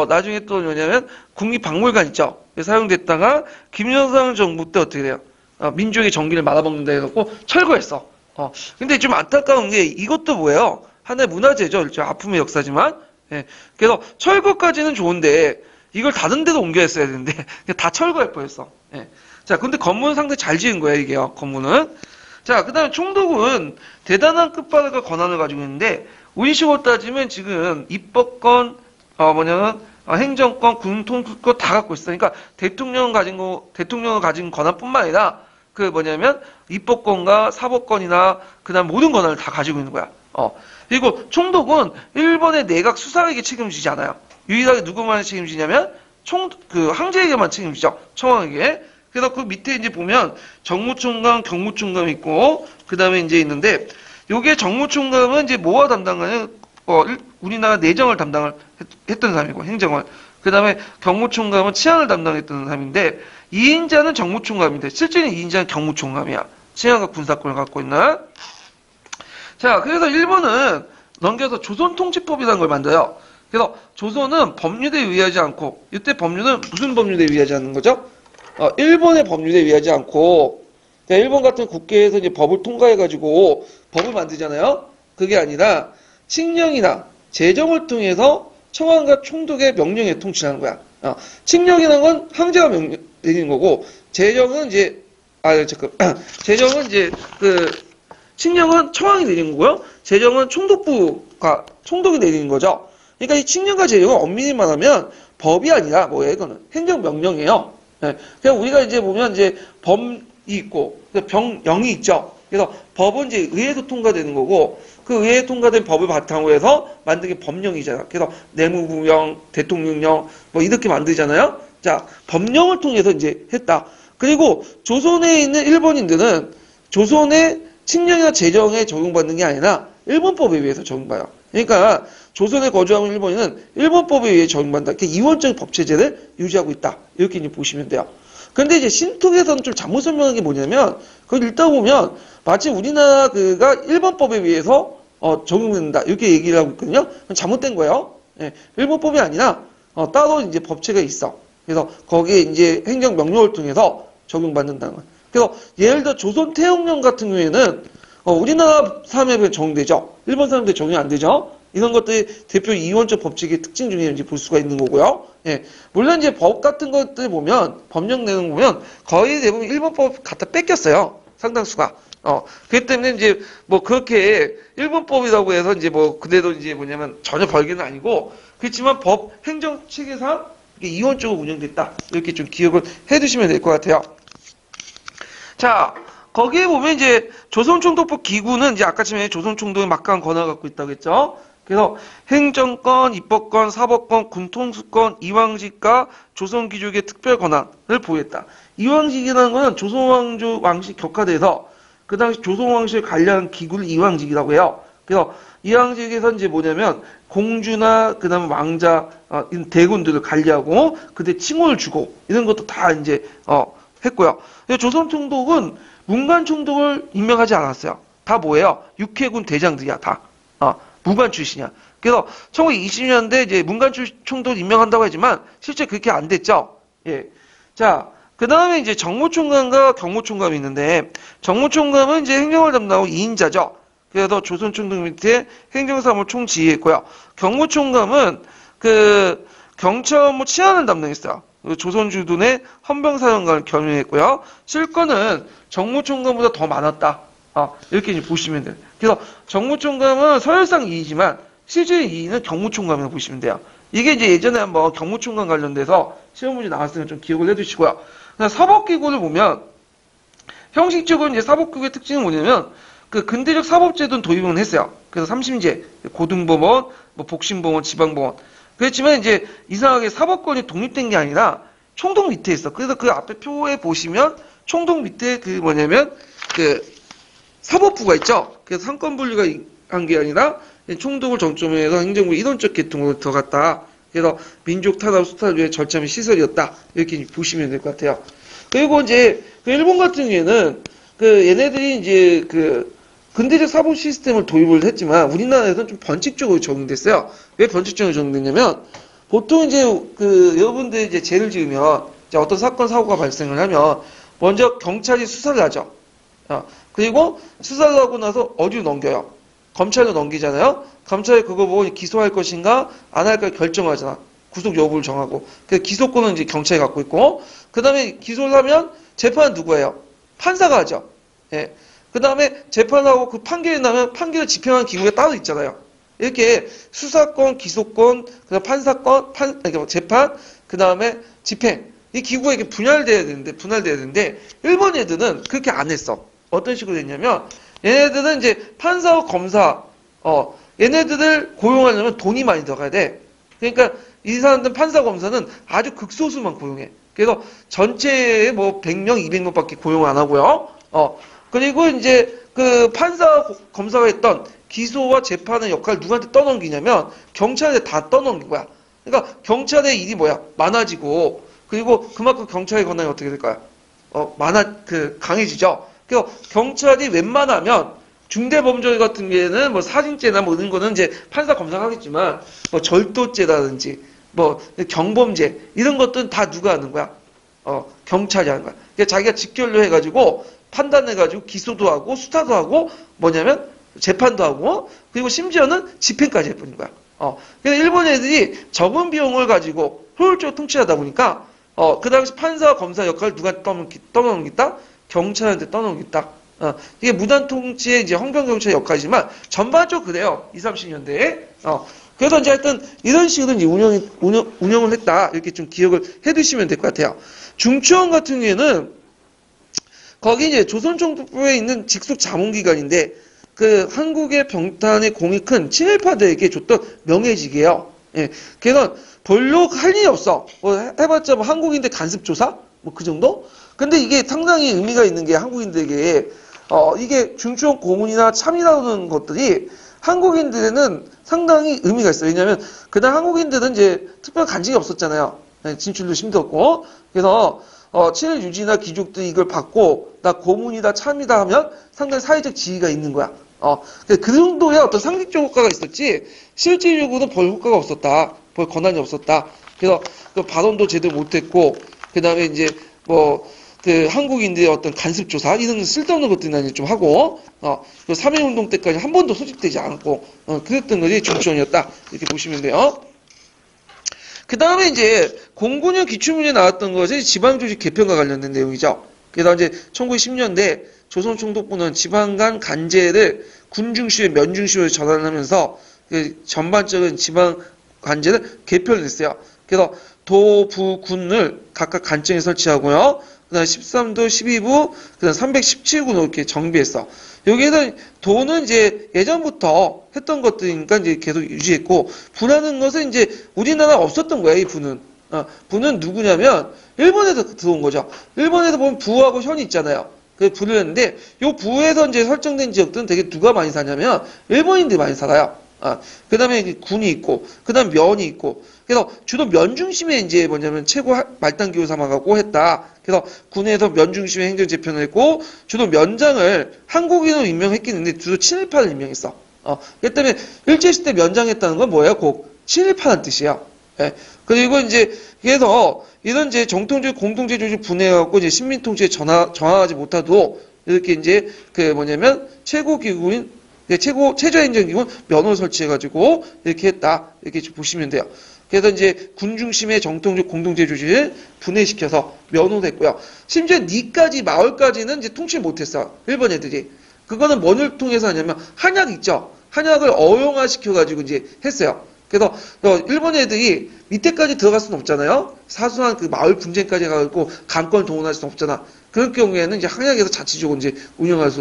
나중에 또 뭐냐면 국립박물관 있죠. 사용됐다가 김영삼 정부 때 어떻게 돼요? 민족의 정기를 말아먹는다 해갖고 철거했어. 근데 좀 안타까운 게 이것도 뭐예요? 하나의 문화재죠. 일종 아픔의 역사지만. 예. 그래서 철거까지는 좋은데 이걸 다른 데도 옮겨했어야 되는데 그냥 다 철거할 뻔했어. 예. 자, 근데 건물은 상당히 잘 지은 거예요, 이게요. 건물은. 자, 그다음에 총독은 대단한 끝발과 권한을 가지고 있는데 우리식으로 따지면 지금 입법권, 행정권, 군통수권 다 갖고 있어. 그러니까 대통령을 가진 권한뿐만 아니라 입법권과 사법권이나 그다음 모든 권한을 다 가지고 있는 거야. 그리고 총독은 일본의 내각 수사에게 책임지지 않아요. 유일하게 누구만 책임지냐면 황제에게만 책임지죠. 청왕에게. 그래서 그 밑에 이제 보면 정무총감, 경무총감이 있고 그다음에 이제 있는데 요게 정무총감은 이제 뭐가 담당하냐? 우리나라 내정을 담당을 했던 사람이고 행정을. 그다음에 경무총감은 치안을 담당했던 사람인데 2인자는 정무총감인데 실제는 2인자는 경무총감이야. 치안과 군사권을 갖고 있는. 자, 그래서 일본은 넘겨서 조선통치법이라는 걸 만들어요. 그래서 조선은 법률에 의하지 않고 이때 법률은 무슨 법률에 의하지 않는 거죠? 일본의 법률에 의하지 않고 일본 같은 국회에서 이제 법을 통과해가지고 법을 만들잖아요. 그게 아니라 칙령이나 제정을 통해서 청왕과 총독의 명령에 통치하는 거야. 칙령이라는 건 황제가 내리는 거고 제정은 이제 제정은 이제 칙령은 청왕이 내리는 거고요. 제정은 총독이 내리는 거죠. 그러니까 이 칙령과 제정은 엄밀히 말하면 법이 아니라 뭐예요? 이거는 행정명령이에요. 네. 그냥 우리가 이제 보면 이제 범이 있고 병령이 있죠. 그래서 법은 이제 의회에서 통과되는 거고 그 의회에 통과된 법을 바탕으로 해서 만든 게 법령이잖아. 그래서 내무부령, 대통령령 뭐 이렇게 만들잖아요. 자, 법령을 통해서 이제 했다. 그리고 조선에 있는 일본인들은 조선의 칙령이나 제정에 적용받는 게 아니라 일본법에 의해서 적용받아요. 그러니까 조선에 거주하는 일본인은 일본법에 의해 적용받는다. 이렇게 이원적 법체제를 유지하고 있다. 이렇게 이제 보시면 돼요. 근데 이제 신통에서는 좀 잘못 설명한 게 뭐냐면 그걸 읽다 보면 마치 우리나라가 일본법에 의해서 적용된다. 이렇게 얘기를 하고 있거든요. 잘못된 거예요. 예, 일본법이 아니라 따로 이제 법체가 있어. 그래서 거기에 이제 행정명령을 통해서 적용받는다는 거예요. 그래서 예를 들어 조선 태용령 같은 경우에는 우리나라 사람에게 적용되죠. 일본 사람들 적용이 안 되죠. 이런 것들이 대표 이원적 법칙의 특징 중에 이제 볼 수가 있는 거고요. 예. 물론 이제 법 같은 것들 보면, 법령 내용 보면 거의 대부분 일본법 갖다 뺏겼어요. 상당수가. 그렇기 때문에 이제 뭐 그렇게 일본법이라고 해서 이제 뭐 그대로 이제 뭐냐면 전혀 벌기는 아니고 그렇지만 법 행정 체계상 이원적으로 운영됐다. 이렇게 좀 기억을 해 두시면 될 것 같아요. 자, 거기에 보면 이제 조선총독부 기구는 이제 아까처럼 조선총독이 막강한 권한을 갖고 있다고 했죠. 그래서 행정권, 입법권, 사법권, 군통수권, 이왕직과 조선귀족의 특별 권한을 보였다. 이왕직이라는 것은 조선왕조 왕실 격화돼서 그 당시 조선왕실 관련 기구를 이왕직이라고 해요. 그래서 이왕직에서 이제 뭐냐면 공주나 그다음에 왕자, 대군들을 관리하고 그때 칭호를 주고 이런 것도 다 이제 했고요. 조선총독은 문관총독을 임명하지 않았어요. 다 뭐예요? 육해군 대장들이야, 다. 문관 출신이야. 그래서 1920년대 이제 문관 총독을 임명한다고 하지만 실제 그렇게 안 됐죠. 예. 자, 그 다음에 이제 정무총감과 경무총감이 있는데 정무총감은 이제 행정을 담당하고 2인자죠. 그래서 조선총독 밑에 행정사무 총지휘했고요. 경무총감은 그 경찰 업무 치안을 담당했어요. 조선주둔의 헌병사령관을 겸임했고요. 실권은 정무총감보다 더 많았다. 이렇게 이제 보시면 돼요. 그래서 정무총감은 서열상 2위지만 실제 2위는 경무총감이라고 보시면 돼요. 이게 이제 예전에 한번 경무총감 관련돼서 시험 문제 나왔으면 좀 기억을 해두시고요. 사법기구를 보면 형식적으로 이제 사법기구의 특징은 뭐냐면 그 근대적 사법제도는 도입은 했어요. 그래서 삼심제, 고등법원, 뭐 복심법원, 지방법원. 그렇지만 이제 이상하게 사법권이 독립된 게 아니라 총독 밑에 있어. 그래서 그 앞에 표에 보시면 총독 밑에 그 뭐냐면 그 사법부가 있죠. 그래서 상권 분리가 한 게 아니라 총독을 정점으로 해서 행정부 이론적 계통으로 들어갔다. 그래서 민족 탄압 수탈의 절차 및 시설이었다. 이렇게 보시면 될 것 같아요. 그리고 이제 그 일본 같은 경우에는 그 얘네들이 이제 그 근대적 사법 시스템을 도입을 했지만 우리나라에서는 좀 번칙적으로 적용됐어요. 왜 번칙적으로 적용됐냐면 보통 이제 그 여러분들 이제 죄를 지으면 이제 어떤 사건 사고가 발생을 하면 먼저 경찰이 수사를 하죠. 그리고 수사를 하고 나서 어디로 넘겨요? 검찰로 넘기잖아요. 검찰이 그거 보고 기소할 것인가 안 할까 결정하잖아. 구속 여부를 정하고. 그 기소권은 이제 경찰이 갖고 있고, 그 다음에 기소를 하면 재판은 누구예요? 판사가 하죠. 예. 그 다음에 재판하고 그 판결이 나면 판결을 집행하는 기구가 따로 있잖아요. 이렇게 수사권, 기소권, 그다음 판사권, 재판, 그 다음에 집행. 이 기구가 이렇게 분할돼야 되는데, 일본 애들은 그렇게 안 했어. 어떤 식으로 했냐면, 얘네들은 이제 판사와 검사, 얘네들을 고용하려면 돈이 많이 들어가야 돼. 그러니까 이 사람들 판사, 검사는 아주 극소수만 고용해. 그래서 전체에 뭐 100명, 200명밖에 고용 안 하고요. 그리고 이제 그 판사, 검사가 했던 기소와 재판의 역할을 누구한테 떠넘기냐면 경찰에 다 떠넘긴 거야. 그러니까 경찰의 일이 뭐야? 많아지고 그리고 그만큼 경찰의 권한이 어떻게 될까요? 강해지죠. 그래서 경찰이 웬만하면 중대범죄 같은 경우에는 뭐 살인죄나 뭐 이런 거는 이제 판사 검사가 하겠지만 뭐 절도죄라든지 뭐 경범죄 이런 것들은 다 누가 하는 거야? 경찰이 하는 거야. 그러니까 자기가 직결로 해가지고 판단해가지고 기소도 하고 수사도 하고 뭐냐면 재판도 하고 그리고 심지어는 집행까지 해버린 거야. 그래서 일본 애들이 적은 비용을 가지고 효율적으로 통치하다 보니까 그 당시 판사와 검사 역할을 누가 떠넘기다? 경찰한테 떠넘기다. 이게 무단 통치의 이제 헌병경찰 역할이지만 전반적으로 그래요. 20, 30년대에. 그래서 이제 하여튼 이런 식으로 이제 운영을 했다. 이렇게 좀 기억을 해두시면 될 것 같아요. 중추원 같은 경우에는 거기 이제 조선총독부에 있는 직속 자문기관인데 그 한국의 병탄의 공이 큰 친일파들에게 줬던 명예직이에요. 예. 그래서 별로 할 일이 없어. 뭐 해봤자 뭐 한국인들 간습조사? 뭐 그 정도? 근데 이게 상당히 의미가 있는 게 한국인들에게 이게 중추원 고문이나 참이라는 것들이 한국인들에는 상당히 의미가 있어요. 왜냐하면 그날 한국인들은 이제 특별한 간직이 없었잖아요. 진출도 힘들었고 그래서 친일 유지나 귀족들이 이걸 받고 나 고문이다 참이다 하면 상당히 사회적 지위가 있는 거야. 그 정도의 어떤 상징적 효과가 있었지 실질적으로는 별 효과가 없었다. 별 권한이 없었다. 그래서 그 발언도 제대로 못했고 그 다음에 이제 뭐 그 한국인들의 어떤 간습조사 이런 쓸데없는 것들이나 이제 좀 하고 그 3.1운동 때까지 한 번도 소집되지 않고 그랬던 것이 중추원이었다. 이렇게 보시면 돼요. 그 다음에 이제 09년 기출문제에 나왔던 것이 지방조직 개편과 관련된 내용이죠. 그래서 이제 1910년대 조선총독부는 지방 간 관제를 군중시회, 면중시회로 전환하면서 그 전반적인 지방 관제를 개편을 했어요. 그래서 도, 부, 군을 각각 관청에 설치하고요. 그 다음 13도, 12부, 그 다음 317군으로 이렇게 정비했어. 여기에는 도는 이제 예전부터 했던 것들이니까 이제 계속 유지했고, 부라는 것은 이제 우리나라 없었던 거야, 이 부는. 부는 누구냐면, 일본에서 들어온 거죠. 일본에서 보면 부하고 현이 있잖아요. 그 부를 했는데, 요 부에서 이제 설정된 지역들은 되게 누가 많이 사냐면, 일본인들이 많이 살아요. 그 다음에 군이 있고, 그 다음 면이 있고, 그래서 주로 면 중심에 이제 뭐냐면 최고 말단 기호 삼아가고 했다. 그래서 군에서 면 중심의 행정 재편을 했고, 주로 면장을 한국인으로 임명했긴 했는데, 주로 친일파를 임명했어. 그렇기 때문에 일제시대 면장했다는 건 뭐예요? 곧 친일파란 뜻이에요. 예. 그리고 이제, 그래서 이런 이제 정통적 공동체 조직 분해해갖고 이제 식민통치에 정하지 못하도록 이렇게 이제 그 뭐냐면 최고 기구인 최저행정기구 면허 설치해가지고 이렇게 했다. 이렇게 보시면 돼요. 그래서 이제 군 중심의 정통적 공동체 조직을 분해시켜서 면허도 했고요. 심지어 니까지 마을까지는 이제 통치 못했어. 일본 애들이. 그거는 뭐를 통해서 하냐면 한약 있죠. 한약을 어용화시켜가지고 이제 했어요. 그래서 일본 애들이 밑에까지 들어갈 수는 없잖아요. 사소한 그 마을 분쟁까지 가고 강권을 동원할 수는 없잖아. 그럴 경우에는 이제 한약에서 자치적으로 이제 운영할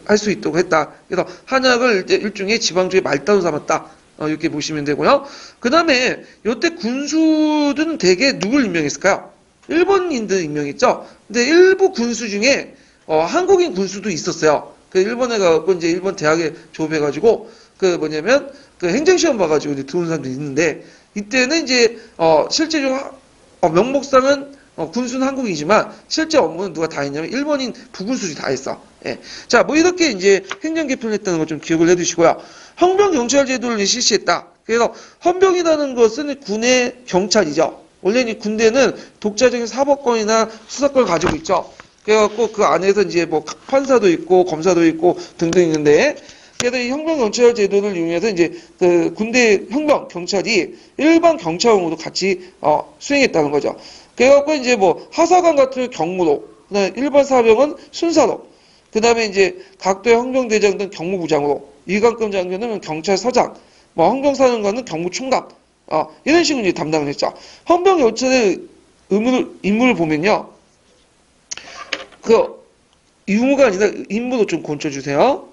할 수 있도록 했다. 그래서 한약을 일종의 지방주의 말단으로 삼았다. 이렇게 보시면 되고요. 그 다음에 이때 군수들은 대개 누굴 임명했을까요? 일본인들 임명했죠. 근데 일부 군수 중에 한국인 군수도 있었어요. 그 일본에 가고 이제 일본 대학에 졸업해가지고 그 뭐냐면 그 행정시험 봐가지고 이제 들어온 사람들이 있는데 이때는 이제 실제적으로 명목상은 군수는 한국이지만 실제 업무는 누가 다 했냐면 일본인 부군수들이 다 했어. 예. 자, 뭐 이렇게 이제 행정 개편을 했다는 걸 좀 기억을 해두시고요. 헌병 경찰 제도를 실시했다. 그래서 헌병이라는 것은 군의 경찰이죠. 원래 이 군대는 독자적인 사법권이나 수사권을 가지고 있죠. 그래갖고 그 안에서 이제 뭐 판사도 있고 검사도 있고 등등 있는데, 그래서 이 헌병 경찰 제도를 이용해서 이제 그 군대 헌병 경찰이 일반 경찰 업무도 같이 수행했다는 거죠. 그래갖고 이제 뭐 하사관 같은 경무로, 그다음에 일반 사병은 순사로, 그다음에 이제 각도의 헌병대장 등 경무부장으로, 이관급 장교는 경찰서장, 뭐 헌병사령관은 경무총감, 이런 식으로 이제 담당을 했죠. 헌병 경찰의 임무를 보면요, 그 유무가 아니라 임무도 좀 고쳐주세요.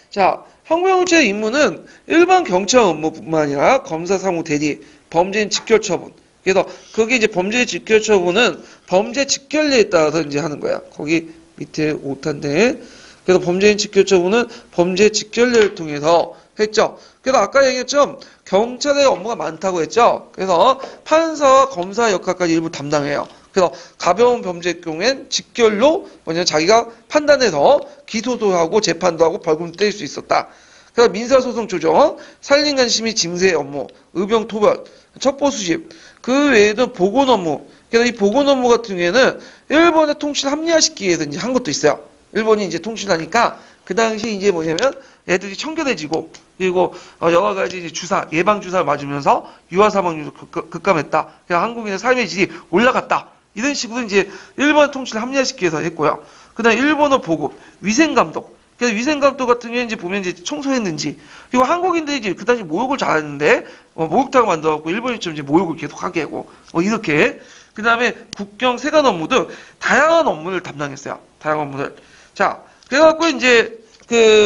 자, 헌병경찰의 임무는 일반 경찰 업무뿐만 아니라 검사 사무 대리, 범죄인 직결 처분. 그래서 거기 이제 범죄 직결 처분은 범죄 직결례에 따라서 이제 하는 거야. 거기 밑에 5탄데. 그래서 범죄인 직결 처분은 범죄 직결례를 통해서 했죠. 그래서 아까 얘기했죠. 경찰의 업무가 많다고 했죠. 그래서 판사와 검사 역할까지 일부 담당해요. 그래서 가벼운 범죄의 경우엔 직결로 뭐냐 자기가 판단해서 기소도 하고 재판도 하고 벌금도 뗄 수 있었다. 그래서 민사소송 조정, 산림관 심의 징세 업무, 의병 토벌, 첩보 수집, 그 외에도 보건 업무. 그래서 이 보건 업무 같은 경우에는 일본의 통치를 합리화시키기 위해서 이제 한 것도 있어요. 일본이 이제 통치를 하니까 그 당시 이제 뭐냐면 애들이 청결해지고 그리고 여러 가지 이제 주사, 예방 주사를 맞으면서 유아 사망률도 급감했다. 그래서 한국인의 삶의 질이 올라갔다. 이런 식으로 이제 일본 통치를 합리화시키기 위해서 했고요. 그 다음에 일본어 보급, 위생감독. 그래서 위생감독 같은 경우에 이제 보면 이제 청소했는지. 그리고 한국인들이 이제 그 당시 모욕을 잘했는데, 목욕탕을 만들어갖고 일본인처럼 이제 모욕을 계속 하게 하고, 이렇게. 그 다음에 국경 세관 업무 등 다양한 업무를 담당했어요. 다양한 업무를. 자, 그래갖고 이제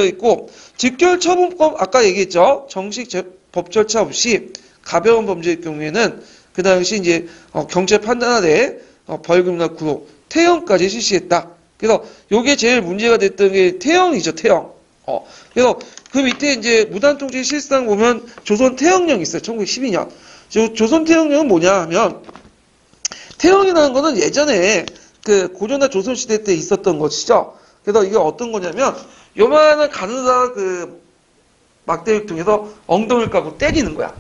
있고, 직결처분법, 아까 얘기했죠. 정식 법 절차 없이 가벼운 범죄의 경우에는 그 당시 이제 경찰 판단하에 벌금이나 구로, 태형까지 실시했다. 그래서 요게 제일 문제가 됐던 게 태형이죠, 태형. 그래서 그 밑에 이제 무단통치 실상 보면 조선 태형령이 있어요. 1912년. 조선 태형령은 뭐냐 하면 태형이라는 거는 예전에 그 고려나 조선시대 때 있었던 것이죠. 그래서 이게 어떤 거냐면 요만한 가느다 그 막대를 통해서 엉덩이를 까고 때리는 거야.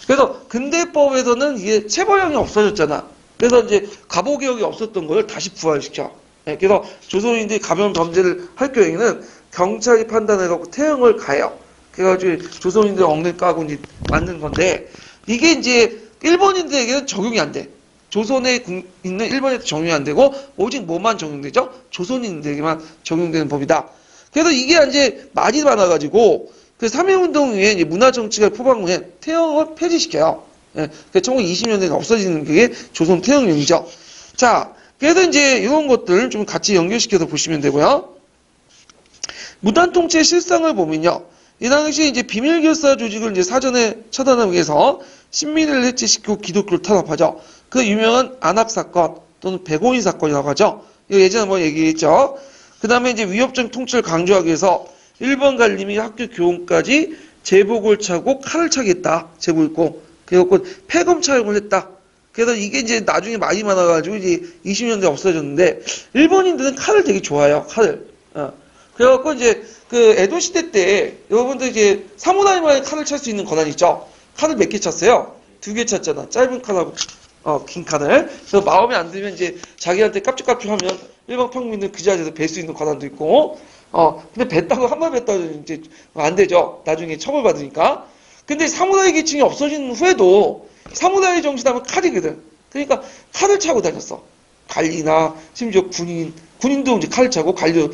그래서 근대법에서는 이게 체벌형이 없어졌잖아. 그래서 이제 갑오개혁이 없었던 걸 다시 부활시켜. 그래서 조선인들이 가벼운 범죄를 할 경우에는 경찰이 판단해갖고 태형을 가해요. 그래가지고 조선인들 엉덩이 까고 이제 맞는 건데 이게 이제 일본인들에게는 적용이 안 돼. 조선에 있는 일본에도 적용이 안 되고 오직 뭐만 적용되죠? 조선인들에게만 적용되는 법이다. 그래서 이게 이제 말이 많아가지고 그 3.1운동 후에 이제 문화정치가 포방 후에 태형을 폐지시켜요. 예, 1920년대에 없어지는 게 조선 태형령이죠. 자, 그래서 이제 이런 것들 좀 같이 연결시켜서 보시면 되고요. 무단통치의 실상을 보면요. 이 당시 이제 비밀결사 조직을 이제 사전에 처단하기 위해서 신민을 해체시키고 기독교를 탄압하죠. 그 유명한 안학사건 또는 백오인 사건이라고 하죠. 이거 예전에 뭐 얘기했죠. 그 다음에 이제 위협적 통치를 강조하기 위해서 일본 관림이 학교 교원까지 제복을 차고 칼을 차게 했다. 제복 입고. 그래갖고 폐검 차용을 했다. 그래서 이게 이제 나중에 많이 많아가지고 이제 20년대 없어졌는데 일본인들은 칼을 되게 좋아해요. 칼을. 그래갖고 이제 그 에도 시대 때 여러분들 이제 사무라이만이 칼을 찰 수 있는 권한이 있죠. 칼을 몇 개 찼어요? 2개 찼잖아. 짧은 칼하고 긴 칼을. 그래서 마음에 안 들면 이제 자기한테 깝죽깝죽하면 일반 평민들 그 자리에서 뵐 수 있는 권한도 있고. 근데 뱉다고 한 번 뱉다고 이제 안 되죠. 나중에 처벌받으니까. 근데 사무라이 계층이 없어진 후에도 사무라이 정신하면 칼이거든. 그러니까 칼을 차고 다녔어. 관리나 심지어 군인도 이제 칼을 차고 칼을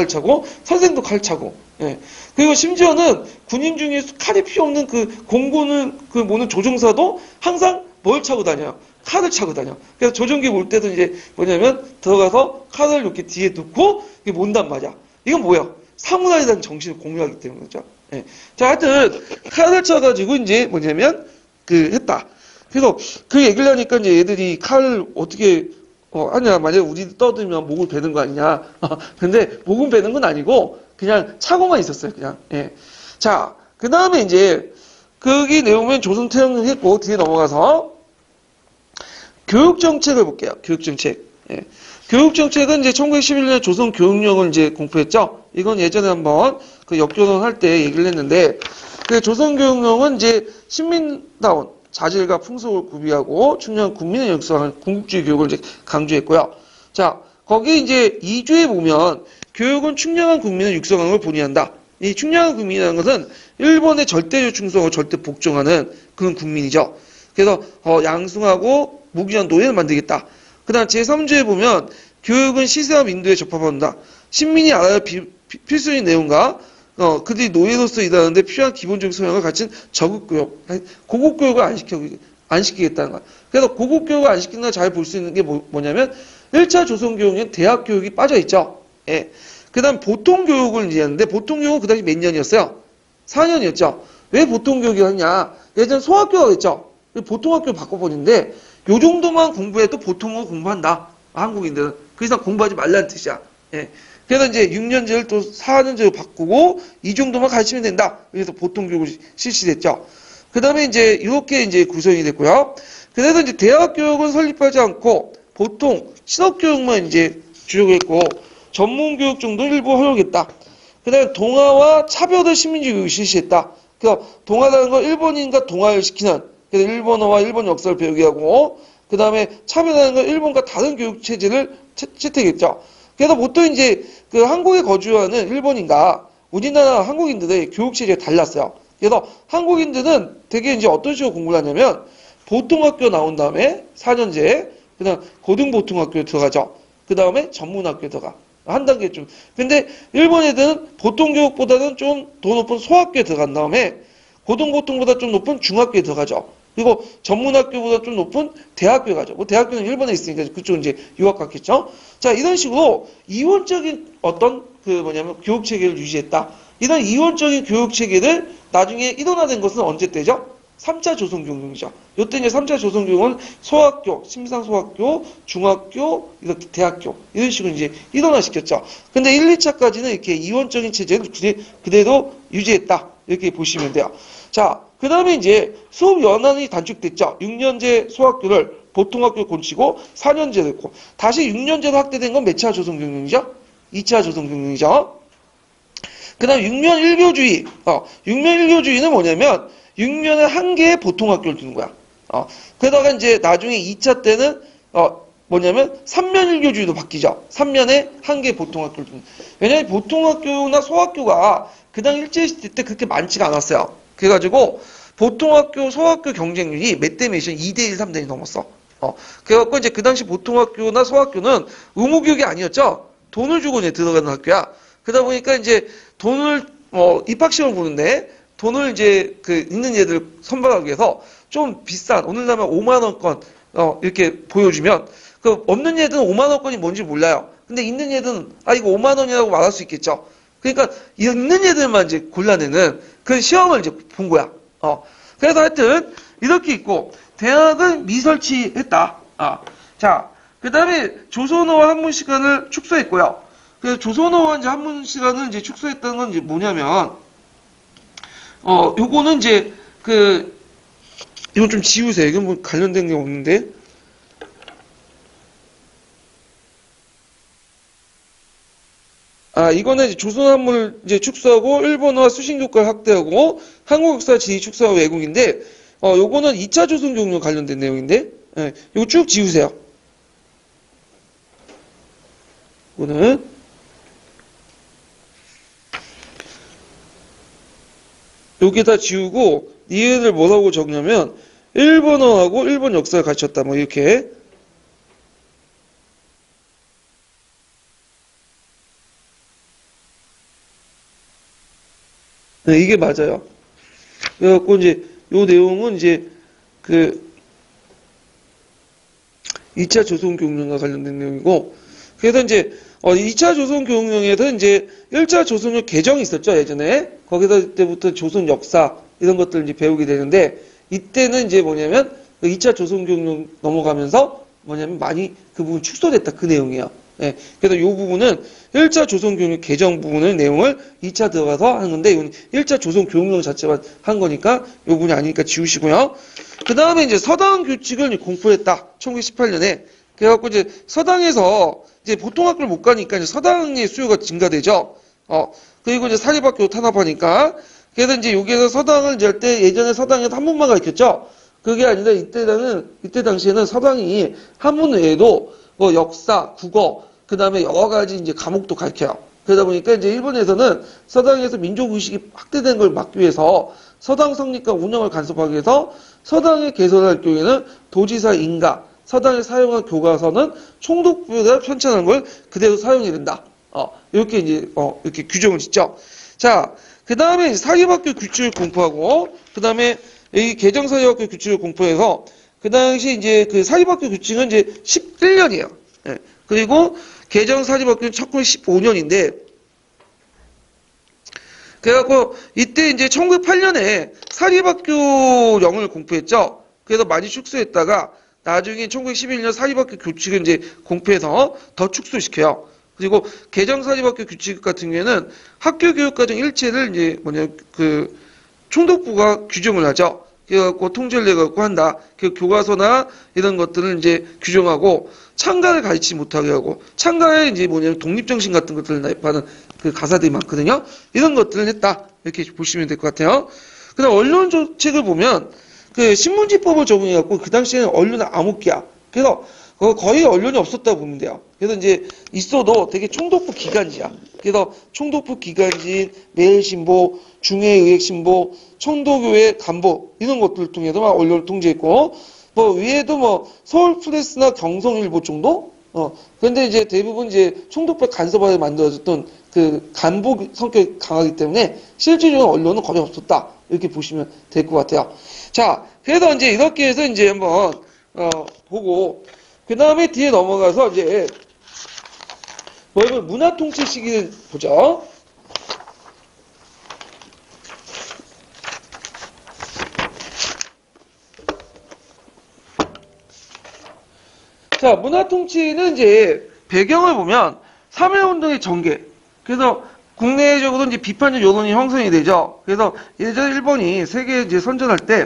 차고 선생도 칼을 차고. 예. 그리고 심지어는 군인 중에 칼이 필요 없는 그 공군을 그 모는 조종사도 항상 뭘 차고 다녀요? 칼을 차고 다녀. 그래서 조종기 올 때도 이제 뭐냐면 들어가서 칼을 이렇게 뒤에 놓고 이게 몬단 말이야. 이건 뭐야? 사무라이라는 정신을 공유하기 때문이죠. 예. 자, 하여튼 칼을 쳐가지고 이제 뭐냐면 했다. 그래서 그 얘기를 하니까 이제 얘들이 칼을 어떻게 하냐. 만약에 우리 떠들면 목을 베는 거 아니냐. 근데 목은 베는 건 아니고 그냥 차고만 있었어요. 그냥. 예. 자, 그 다음에 이제 거기 내용은 조선 태양을 했고 뒤에 넘어가서 교육정책을 볼게요. 교육정책. 예. 교육정책은 이제 1911년에 조선교육령을 이제 공포했죠. 이건 예전에 한번 그 역교론할 때 얘기를 했는데, 그 조선교육령은 이제 신민다운 자질과 풍속을 구비하고 중요한 국민의 역사하는 궁극주의 교육을 이제 강조했고요. 자, 거기 이제 2조에 보면 교육은 충량한 국민을 육성하는 걸 본의한다. 이 충량한 국민이라는 것은 일본의 절대적 충성을 절대 복종하는 그런 국민이죠. 그래서 양승하고 무기한 노예를 만들겠다. 그 다음 제3조에 보면 교육은 시세와 민도에 접합한다. 신민이 알아야 필수적인 내용과 그들이 노예로서 일하는데 필요한 기본적인 소양을 갖춘 저급교육, 고급교육을 안 시키겠다는 거야. 그래서 고급교육을 안 시키는 걸 잘 볼 수 있는 게 뭐냐면 1차 조선교육엔 대학교육이 빠져있죠. 예. 그 다음 보통교육을 이제 하는데 보통교육은 그 당시 몇 년이었어요? 4년이었죠. 왜 보통교육을 하냐? 예전 소학교가 있죠. 보통학교 바꿔버리는데 요 정도만 공부해도 보통은 공부한다. 한국인들은. 그 이상 공부하지 말라는 뜻이야. 예. 그래서 이제 6년제를 또 4년제로 바꾸고 이 정도만 가르치면 된다. 그래서 보통교육을 실시됐죠. 그 다음에 이제 이렇게 이제 구성이 됐고요. 그래서 이제 대학교육은 설립하지 않고 보통 신학교육만 이제 주력했고 전문교육 정도 일부 허용했다. 그 다음에 동아와 차별의 시민주의 교육을 실시했다. 그래서 동아라는 건 일본인과 동아를 시키는, 그래서 일본어와 일본 역사를 배우게 하고, 그 다음에 차별하는 건 일본과 다른 교육 체제를 채택했죠. 그래서 보통 이제 그 한국에 거주하는 일본인과 우리나라 한국인들의 교육 체제가 달랐어요. 그래서 한국인들은 되게 이제 어떤 식으로 공부를 하냐면 보통학교 나온 다음에 4년제, 그 다음 고등보통학교에 들어가죠. 그 다음에 전문학교에 들어가. 한 단계 좀. 근데 일본 애들은 보통교육보다는 좀 더 높은 소학교에 들어간 다음에 고등보통보다 좀 높은 중학교에 들어가죠. 그리고 전문학교보다 좀 높은 대학교에 가죠. 뭐 대학교는 일본에 있으니까 그쪽 이제 유학 갔겠죠. 자, 이런 식으로 이원적인 어떤 교육 체계를 유지했다. 이런 이원적인 교육 체계를 나중에 일원화된 것은 언제 때죠? 3차 조선교육이죠. 요때 이제 3차 조선교육은 소학교, 심상소학교, 중학교, 이렇게 대학교, 이런 식으로 이제 일원화시켰죠. 근데 1, 2차까지는 이렇게 이원적인 체제를 그대로 유지했다. 이렇게 보시면 돼요. 자, 그 다음에 이제 수업 연한이 단축됐죠. 6년제 소학교를 보통학교 고치고 4년제로 했고, 다시 6년제로 확대된 건 몇 차 조선교육이죠? 2차 조선교육이죠. 그 다음 6년 1교주의. 6년 1교주의는 뭐냐면, 6년에 한 개의 보통학교를 두는 거야. 그러다가 이제 나중에 2차 때는, 뭐냐면, 3년 1교주의로 바뀌죠. 3년에 한 개의 보통학교를 두는. 왜냐면 보통학교나 소학교가 그당 일제시대 때 그렇게 많지가 않았어요. 그래가지고, 보통학교, 소학교 경쟁률이 몇 대 몇이야? 2대1, 3대1 넘었어. 그래갖고 이제 그 당시 보통학교나 소학교는 의무교육이 아니었죠. 돈을 주고 이제 들어가는 학교야. 그러다 보니까 이제 돈을, 입학시험을 보는데, 돈을 이제 있는 애들 선발하기 위해서 좀 비싼, 오늘날면 5만원권, 이렇게 보여주면, 없는 애들은 5만원권이 뭔지 몰라요. 근데 있는 애들은, 이거 5만원이라고 말할 수 있겠죠. 그러니까, 있는 애들만 이제 골라내는 그 시험을 이제 본 거야. 그래서 하여튼, 이렇게 있고, 대학은 미설치했다. 자, 그 다음에 조선어와 한문 시간을 축소했고요. 그래서 조선어와 이제 한문 시간을 이제 축소했다는 건 이제 뭐냐면, 요거는 이제, 이건 좀 지우세요. 이건 뭐 관련된 게 없는데. 이거는 이제 조선 한문을 이제 축소하고, 일본어와 수신교과를 확대하고, 한국 역사 지리 축소하고 외국인데, 요거는 2차 조선 교육과 관련된 내용인데, 예, 요거 쭉 지우세요. 이거는, 여기다 지우고 얘를 뭐라고 적냐면 일본어하고 일본 역사를 가르쳤다. 뭐 이렇게. 네, 이게 맞아요. 그래갖고 이제 요 내용은 이제 그 2차 조선교육령과 관련된 내용이고, 그래서 이제 2차 조선교육령에서 이제 1차 조선령 개정이 있었죠, 예전에. 거기서 이때부터 조선 역사 이런 것들을 이제 배우게 되는데, 이때는 이제 뭐냐면 2차 조선교육령 넘어가면서 뭐냐면 많이 그 부분 축소됐다, 그 내용이에요. 예, 그래서 이 부분은 1차 조선교육령 개정 부분을 내용을 2차 들어가서 하는 건데, 이건 1차 조선교육령 자체만 한 거니까 이 부분이 아니니까 지우시고요. 그 다음에 이제 서당 규칙을 공부했다. 1918년에. 그래갖고 이제 서당에서 이제 보통 학교를 못 가니까 이제 서당의 수요가 증가되죠. 그리고 이제 사립학교 탄압하니까. 그래서 이제 여기에서 서당을 이제 할 때 예전에 서당에서 한문만 가르쳤죠. 그게 아니라 이때 당시에는 서당이 한문 외에도 뭐 역사, 국어, 그 다음에 여러 가지 이제 과목도 가르쳐요. 그러다 보니까 이제 일본에서는 서당에서 민족의식이 확대된 걸 막기 위해서 서당 성립과 운영을 간섭하기 위해서 서당을 개설할 경우에는 도지사 인가, 서당에 사용한 교과서는 총독부에다 편찬한 걸 그대로 사용해야 된다. 이렇게 이제, 이렇게 규정을 짓죠. 자, 그 다음에 사립학교 규칙을 공부하고, 그 다음에 이 개정사립학교 규칙을 공부해서, 그 당시 이제 그 사립학교 규칙은 이제 11년이에요. 예. 그리고 개정사립학교는 1915년인데, 그래갖고 이때 이제 1908년에 사립학교령을 공부했죠. 그래서 많이 축소했다가 나중에 1911년 사립학교 규칙을 이제 공부해서 더 축소시켜요. 그리고 개정사립학교 규칙 같은 경우에는 학교교육과정 일체를 이제 그 총독부가 규정을 하죠. 그래갖고 통제를 내갖고 한다. 그 교과서나 이런 것들을 이제 규정하고 창가를 가르치지 못하게 하고 창가에 이제 독립정신 같은 것들을 나입하는 그 가사들이 많거든요. 이런 것들을 했다. 이렇게 보시면 될 것 같아요. 그 다음 언론 정책을 보면 그 신문지법을 적용해갖고 그 당시에는 언론은 암흑기야. 그래서 거의 언론이 없었다고 보면 돼요. 그래서 이제 있어도 되게 총독부 기간지야. 그래서 총독부 기간지, 매일신보, 중해의학신보, 청도교회 간보 이런 것들을 통해서만 언론을 통제했고 뭐 위에도 뭐 서울프레스나 경성일보 정도? 그런데 이제 대부분 이제 총독부 간섭하에 만들어졌던 그 간부 성격이 강하기 때문에 실질적인 언론은 거의 없었다. 이렇게 보시면 될 것 같아요. 자, 그래서 이제 이렇게 해서 이제 한번 보고 그 다음에 뒤에 넘어가서 이제 문화통치 시기를 보죠. 자, 문화통치는 이제 배경을 보면 3.1운동의 전개. 그래서 국내적으로 이제 비판적 여론이 형성이 되죠. 그래서 예전 일본이 세계에 이제 선전할 때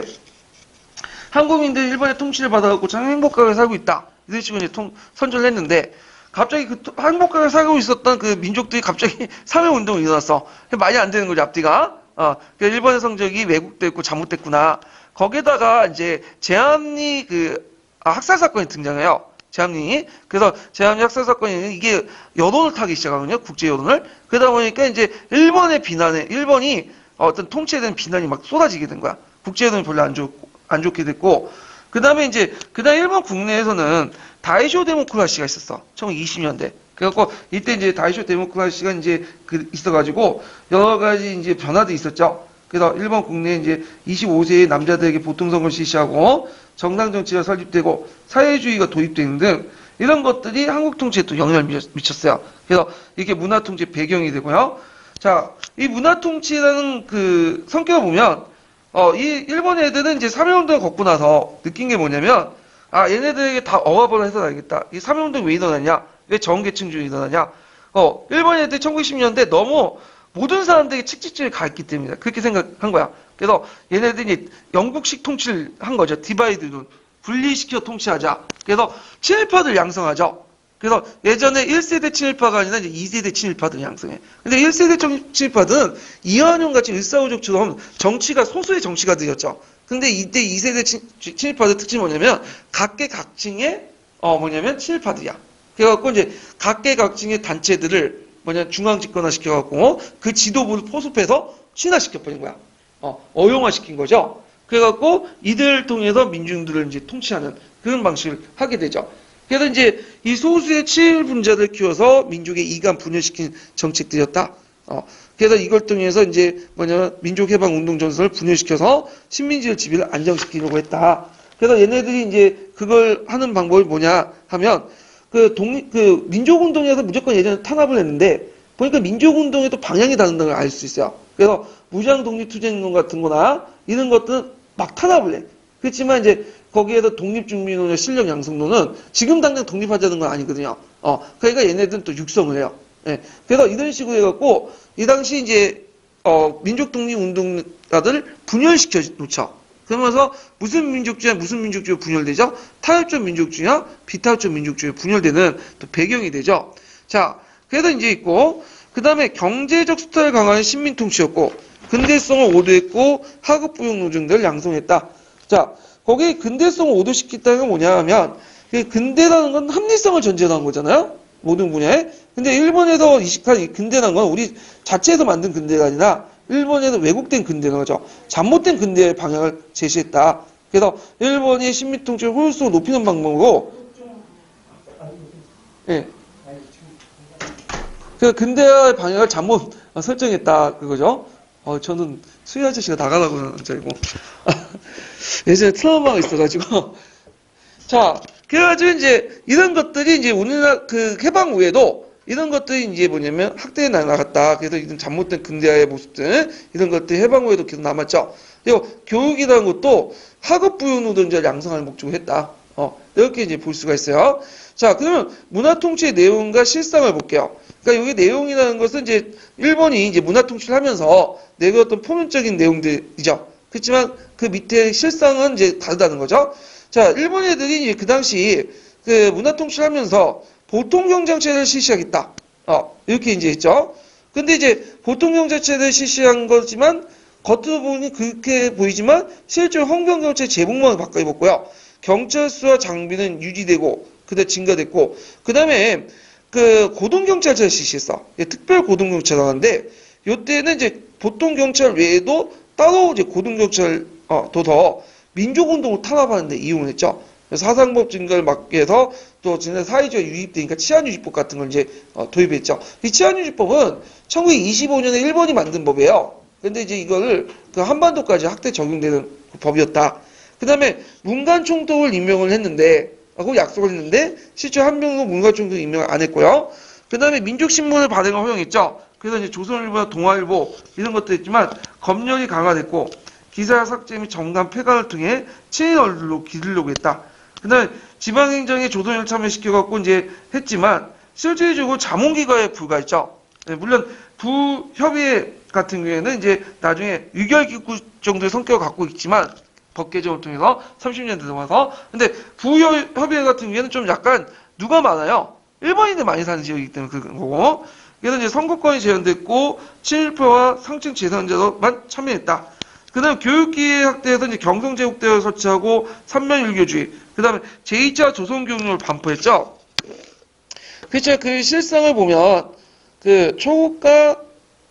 한국인들이 일본의 통치를 받아갖고 참 행복하게 살고 있다. 이런 식으로 이제 선전을 했는데 갑자기 그 행복하게 살고 있었던 그 민족들이 갑자기 3.1운동이 일어났어. 말이 안 되는 거죠, 앞뒤가. 일본의 성적이 왜곡됐고 잘못됐구나. 거기다가 이제 제암리 학살 사건이 등장해요. 제암리. 그래서 제암리 학살 사건이 이게 여론을 타기 시작하거든요. 국제 여론을. 그러다 보니까 이제 일본이 어떤 통치에 대한 비난이 막 쏟아지게 된 거야. 국제 여론이 별로 안 좋게 됐고. 그 다음에 이제, 일본 국내에서는 다이쇼 데모크라시가 있었어. 1920년대. 그래갖고, 이때 이제 다이쇼 데모크라시가 이제 있어가지고, 여러 가지 이제 변화도 있었죠. 그래서 일본 국내에 이제 25세의 남자들에게 보통선거를 실시하고, 정당 정치가 설립되고, 사회주의가 도입되는 등, 이런 것들이 한국 통치에 또 영향을 미쳤어요. 그래서 이게 문화 통치 배경이 되고요. 자, 이 문화 통치라는 그 성격을 보면, 이 일본 애들은 이제 3.1운동을 겪고 나서 느낀 게 뭐냐면, 얘네들에게 다 억압을 해서 알겠다. 이 3.1운동 왜 일어났냐? 왜 정계층주의 일어나냐? 일본 애들이 1990년대 너무 모든 사람들에게 책찍질을 가했기 때문이다. 그렇게 생각한 거야. 그래서 얘네들이 영국식 통치를 한 거죠. 디바이드로 분리시켜 통치하자. 그래서 친일파들 양성하죠. 그래서 예전에 1세대 친일파가 아니라 이제 2세대 친일파들 양성해. 근데 1세대 친일파들은 이완용 같이 일사후족처럼 정치가 소수의 정치가들이었죠. 근데 이때 2세대 친일파들 특징이 뭐냐면 각계각층의 친일파들이야. 그래갖고 이제 각계각층의 단체들을 중앙 집권화 시켜갖고 그 지도부를 포섭해서 친화시켜버린 거야. 어용화시킨 거죠. 그래갖고 이들을 통해서 민중들을 이제 통치하는 그런 방식을 하게 되죠. 그래서 이제 이 소수의 친일분자들 키워서 민족의 이간 분열시킨 정책들이었다. 그래서 이걸 통해서 이제 뭐냐면 민족해방운동 전선을 분열시켜서 식민지의 지위를 안정시키려고 했다. 그래서 얘네들이 이제 그걸 하는 방법이 뭐냐 하면 그 민족운동에서 무조건 예전에 탄압을 했는데 보니까 민족운동에 또 방향이 다른다는 걸 알 수 있어요. 그래서 무장독립투쟁운동 같은 거나 이런 것들은 막 탄압을 해. 그렇지만 이제 거기에서 독립준비론의 실력 양성론은 지금 당장 독립하자는 건 아니거든요. 그러니까 얘네들은 또 육성을 해요. 예. 그래서 이런 식으로 해갖고 이 당시 이제 민족독립운동가들 분열시켜 놓죠. 그러면서 무슨 민족주의와 분열되죠? 타협적 민족주의와 비타협적 민족주의가 분열되는 또 배경이 되죠. 자, 그래서 이제 있고 그 다음에 경제적 수탈을 강화한 식민통치였고 근대성을 오도했고 하급부용 노정들을 양성했다. 자, 거기 근대성을 오도시켰다는 건 뭐냐 하면 근대라는 건 합리성을 전제로 한 거잖아요. 모든 분야에. 근데 일본에서 이식한 이 근대라는 건 우리 자체에서 만든 근대가 아니라 일본에서 왜곡된 근대라는 거죠. 잘못된 근대의 방향을 제시했다. 그래서 일본이 식민통치를 효율성을 높이는 방법으로 예. 그래서 근대의 방향을 잘못 설정했다. 그거죠. 저는 수희 아저씨가 나가라고 하는 줄 알고. 예전에 트라우마가 있어가지고. 자, 그래가지고 이제 이런 것들이 이제 우리나라 그 해방 후에도 이런 것들이 이제 뭐냐면 학대에 나갔다. 그래서 이런 잘못된 근대화의 모습들, 이런 것들이 해방 후에도 계속 남았죠. 그리고 교육이라는 것도 학업부용 노동자를 양성하는 목적으로 했다. 이렇게 이제 볼 수가 있어요. 자, 그러면 문화통치의 내용과 실상을 볼게요. 그러니까 여기 내용이라는 것은 이제 일본이 이제 문화통치를 하면서 내걸었던 표면적인 내용들이죠. 그렇지만 그 밑에 실상은 이제 다르다는 거죠. 자, 일본 애들이 이제 그 당시 그 문화통치를 하면서 보통경제체를 실시하겠다. 이렇게 이제 했죠. 근데 이제 보통경제체를 실시한 거지만 겉으로 보니 그렇게 보이지만 실제로 헌병경찰 제복만을 바꿔 입었고요. 경찰수와 장비는 유지되고 그다음 증가됐고 그다음에 그 고등경찰차를 실시했어. 특별 고등경찰 하는데 이때는 이제 보통 경찰 외에도 따로 이제 고등경찰 더 민족운동을 탄압하는 데 이용을 했죠. 사상법 증가를 막기 위해서 또 진짜 사회주의가 유입되니까 치안유지법 같은 걸 이제 도입했죠. 이 치안유지법은 1925년에 일본이 만든 법이에요. 근데 이제 이거를 그 한반도까지 학대 적용되는 법이었다. 그 다음에 문관총독을 임명을 했는데, 그 약속을 했는데, 실제 한 명도 문관총독 임명을 안 했고요. 그 다음에 민족신문을 발행을 허용했죠. 그래서 이제 조선일보나 동아일보 이런 것도 있지만 검열이 강화됐고 기사 삭제 및 정관 폐간을 통해 친일 얼굴로 기르려고 했다. 그 다음에 지방행정에 조선을 참여시켜갖고 이제 했지만 실질적으로 자문기관에 불과했죠. 네, 물론 부협의회 같은 경우에는 이제 나중에 의결기구 정도의 성격을 갖고 있지만 법 개정을 통해서 30년 들어와서 근데 부협의회 같은 경우에는 좀 약간 누가 많아요. 일본인들 많이 사는 지역이기 때문에 그런 거고. 그래서 이제 선거권이 제한됐고 친일파와 상층 재산자로만 참여했다. 그 다음에 교육기회 확대해서 이제 경성제국대를 설치하고 삼면일교주의, 그 다음에 제2차 조선교육령을 반포했죠. 그렇죠. 그 실상을 보면 그 초급과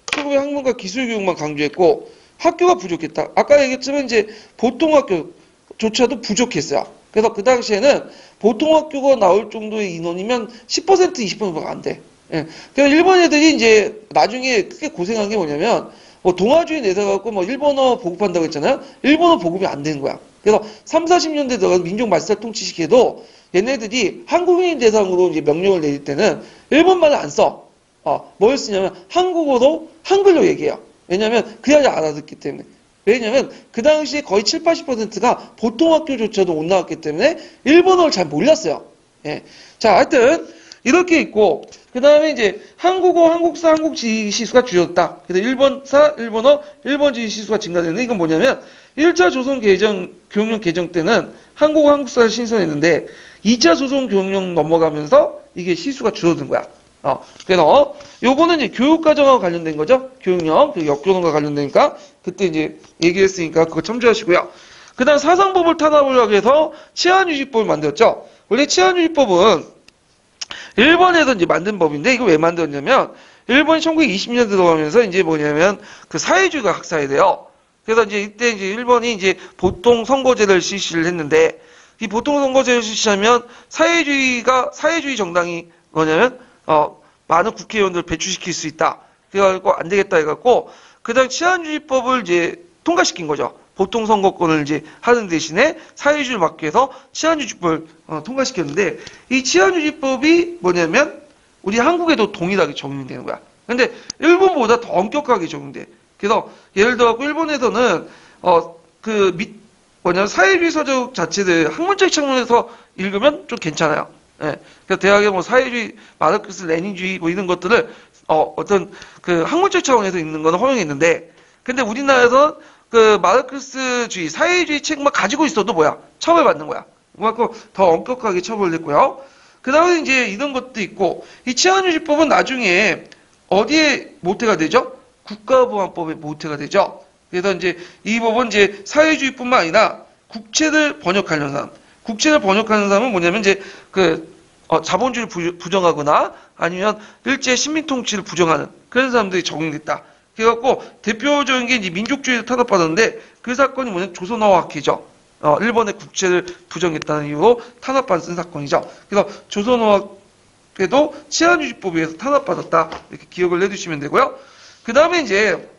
초급의 학문과 기술교육만 강조했고 학교가 부족했다. 아까 얘기했지만 이제 보통학교조차도 부족했어요. 그래서 그 당시에는 보통학교가 나올 정도의 인원이면 10% 20%가 안 돼. 예. 그래서 일본 애들이 이제 나중에 크게 고생한 게 뭐냐면 뭐 동아주의 내세워갖고 뭐 일본어 보급한다고 했잖아요. 일본어 보급이 안 되는 거야. 그래서 3, 40년대 들어가서 민족 말살 통치시켜도 얘네들이 한국인 대상으로 이제 명령을 내릴 때는 일본말을 안 써. 뭘 쓰냐면 한국어로 한글로 얘기해요. 왜냐면 그래야 알아듣기 때문에. 왜냐면 그 당시에 거의 7, 80%가 보통학교조차도 못 나왔기 때문에 일본어를 잘 몰랐어요. 예. 자, 하여튼 이렇게 있고 그 다음에 이제 한국어, 한국사, 한국지휘 시수가 줄어들었다. 그래서 일본사, 일본어, 일본지휘 시수가 증가되는데 이건 뭐냐면 1차 조선 개정, 교육령 개정 때는 한국어, 한국사를 신설했는데 2차 조선 교육령 넘어가면서 이게 시수가 줄어든 거야. 그래서 요거는 이제 교육과정하고 관련된 거죠. 교육령, 그 역교론과 관련되니까 그때 이제 얘기했으니까 그거 참조하시고요. 그 다음 사상법을 탄압을 하기 위해서 치안유지법을 만들었죠. 원래 치안유지법은 일본에서 이제 만든 법인데 이거 왜 만들었냐면 일본이 1920년 들어가면서 이제 뭐냐면 그 사회주의가 학사에 돼요. 그래서 이제 이때 이제 일본이 이제 보통 선거제를 실시를 했는데, 이 보통 선거제를 실시하면 사회주의 정당이 뭐냐면, 많은 국회의원들을 배출시킬 수 있다. 그래가지고 안 되겠다 해갖고, 그 다음 치안주의법을 이제 통과시킨 거죠. 보통 선거권을 이제 하는 대신에 사회주의를 막기 위해서 치안주의법을 통과시켰는데, 이 치안주의법이 뭐냐면, 우리 한국에도 동일하게 적용이 되는 거야. 근데 일본보다 더 엄격하게 적용돼. 그래서 예를 들어 일본에서는 사회주의 서적 자체를 학문적 측면에서 읽으면 좀 괜찮아요. 예. 그래서 대학에 뭐 사회주의, 마르크스, 레닌주의 뭐 이런 것들을 어떤 그 학문적 차원에서 읽는 건 허용했는데, 근데 우리나라에서는 그 마르크스주의, 사회주의 책만 가지고 있어도 뭐야? 처벌받는 거야. 그만큼 더 엄격하게 처벌됐고요. 그 다음에 이제 이런 것도 있고, 이 치안유지법은 나중에 어디에 모태가 되죠? 국가보안법에 모태가 되죠. 그래서 이제 이 법은 이제 사회주의뿐만 아니라 국채를 번역하는 사람은 뭐냐면 이제 자본주의를 부정하거나 아니면 일제 식민통치를 부정하는 그런 사람들이 적용됐다. 그래갖고 대표적인 게 이제 민족주의를 탄압받았는데 그 사건이 뭐냐면 조선어학회죠. 일본의 국채를 부정했다는 이유로 탄압받은 사건이죠. 그래서 조선어학회도 치안유지법에 의해서 탄압받았다. 이렇게 기억을 해두시면 되고요. 그 다음에 이제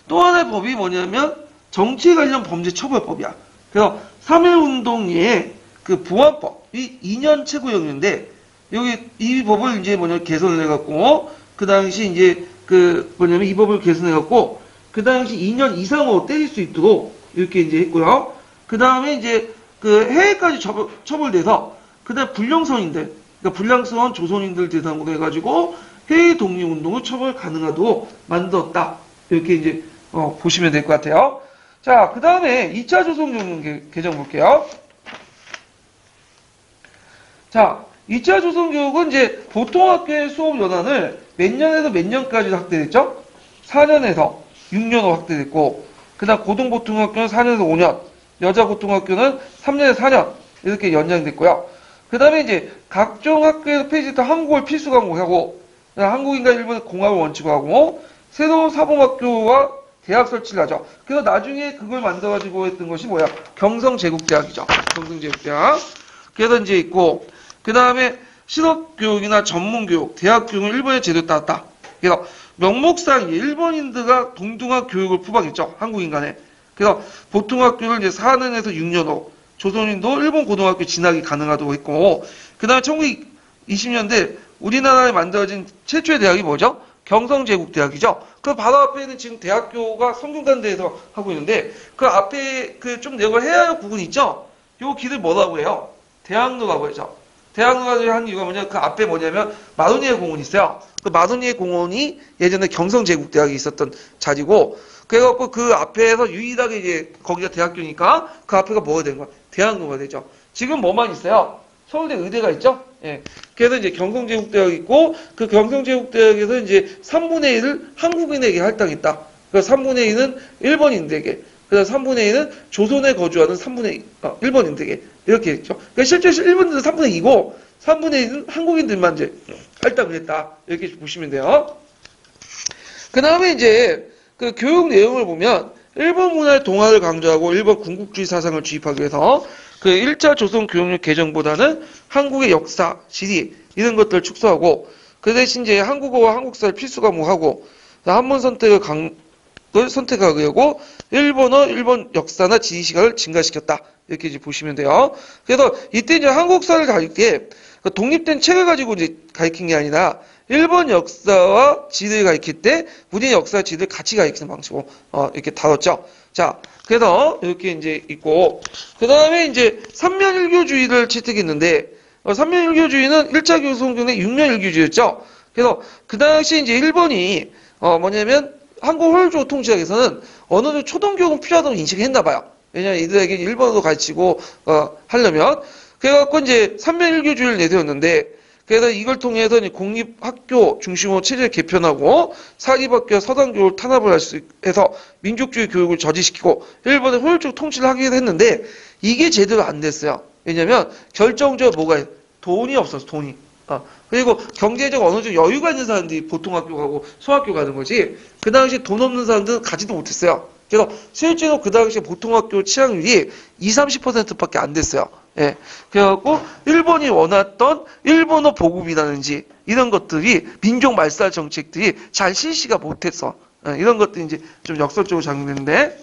또 하나의 법이 뭐냐면 정치 관련 범죄 처벌법이야. 그래서 3.1운동의 그 보안법이 2년 최고형인데 여기 이 법을 이제 개선을 해갖고 그 당시 이제 이 법을 개선해갖고 그 당시 2년 이상으로 때릴 수 있도록 이렇게 이제 했고요. 그 다음에 이제 해외까지 처벌돼서 그 다음 불량성인들, 그러니까 불량성 조선인들 대상으로 해가지고 해외 독립운동을 처벌 가능하도록 만들었다. 이렇게 이제 보시면 될 것 같아요. 자, 그 다음에 2차 조선교육 개정 볼게요. 자, 2차 조선교육은 이제 보통학교의 수업 연한을 몇 년에서 몇 년까지 확대됐죠? 4년에서 6년으로 확대됐고, 그 다음 고등보통학교는 4년에서 5년, 여자고등학교는 3년에서 4년, 이렇게 연장됐고요. 그 다음에 이제 각종 학교에서 폐지했던 한국어를 필수 과목하고, 한국인과 일본의 공학을 원칙으로 하고, 새로운 사범학교와 대학 설치를 하죠. 그래서 나중에 그걸 만들어가지고 했던 것이 뭐야? 경성제국대학이죠. 경성제국대학. 그래서 이제 있고, 그 다음에 실업교육이나 전문교육, 대학교육은 일본의 제도에 따랐다. 그래서 명목상 일본인들과 동등한 교육을 포박했죠. 한국인 간에. 그래서 보통학교를 이제 4년에서 6년으로, 조선인도 일본 고등학교 진학이 가능하도록 했고, 그 다음에 1920년대 우리나라에 만들어진 최초의 대학이 뭐죠? 경성제국대학이죠. 그 바로 앞에는 지금 대학교가 성균관대에서 하고 있는데, 그 앞에 좀 내용을 해야 할 부분이 있죠? 요 길을 뭐라고 해요? 대학로라고 하죠. 대학로라고 한 이유가 뭐냐? 그 앞에 뭐냐면 마로니에 공원이 있어요. 그 마로니에 공원이 예전에 경성제국대학이 있었던 자리고, 그래갖고 그 앞에서 유일하게 이제 거기가 대학교니까 그 앞에가 뭐가 되는 거야? 대학로가 되죠. 지금 뭐만 있어요? 서울대 의대가 있죠? 예. 그래서 이제 경성제국대학이 있고, 그 경성제국대학에서 이제 3분의 1을 한국인에게 할당했다. 그래서 3분의 1은 일본인들에게, 그래서 3분의 1은 조선에 거주하는 3분의 1번인들에게 이렇게 했죠. 그러니까 실제 일본인들은 3분의 2고 3분의 1은 한국인들만 이제 할당을 했다. 이렇게 보시면 돼요. 그 다음에 이제 그 교육 내용을 보면 일본 문화의 동화를 강조하고 일본 군국주의 사상을 주입하기 위해서 그 1차 조선 교육률 개정보다는 한국의 역사, 지리 이런 것들을 축소하고 그 대신 이제 한국어와 한국사를 필수 과목하고 한문 선택을 선택하게 하고 일본어, 일본 역사나 지리 시간을 증가시켰다. 이렇게 이제 보시면 돼요. 그래서 이때 이제 한국사를 가르칠 때 독립된 책을 가지고 이제 가르친 게 아니라 일본 역사와 지리를 가르칠 때 우리의 역사와 지리를 같이 가르치는 방식으로 이렇게 다뤘죠. 자, 그래서 이렇게 이제 있고 그 다음에 이제 삼면일교주의를 채택했는데 삼면일교주의는 1차 교성교육의 6년 일교주의였죠. 그래서 그 당시 이제 일본이 뭐냐면 한국 호일조 통치학에서는 어느 정도 초등교육은 필요하다고 인식했나 봐요. 왜냐면 이들에게 일본어도 가르치고 하려면 그래갖고 이제 삼면일교주의를 내세웠는데 그래서 이걸 통해서 이제 공립학교 중심으로 체제를 개편하고 사립학교와 서당교육을 탄압을 해서 민족주의 교육을 저지시키고 일본의 호일적 통치를 하기도 했는데 이게 제대로 안 됐어요. 왜냐면 결정적으로 뭐가 돈이 없어서 돈이. 그리고 경제적 어느 정도 여유가 있는 사람들이 보통 학교 가고 소학교 가는 거지 그 당시 돈 없는 사람들은 가지도 못했어요. 그래서 실제로 그 당시에 보통 학교 취학률이 20-30%밖에 안 됐어요. 예. 그래갖고 일본이 원했던 일본어 보급이라든지 이런 것들이 민족 말살 정책들이 잘 실시가 못했어. 예. 이런 것들이 이제 좀 역설적으로 작용되는데.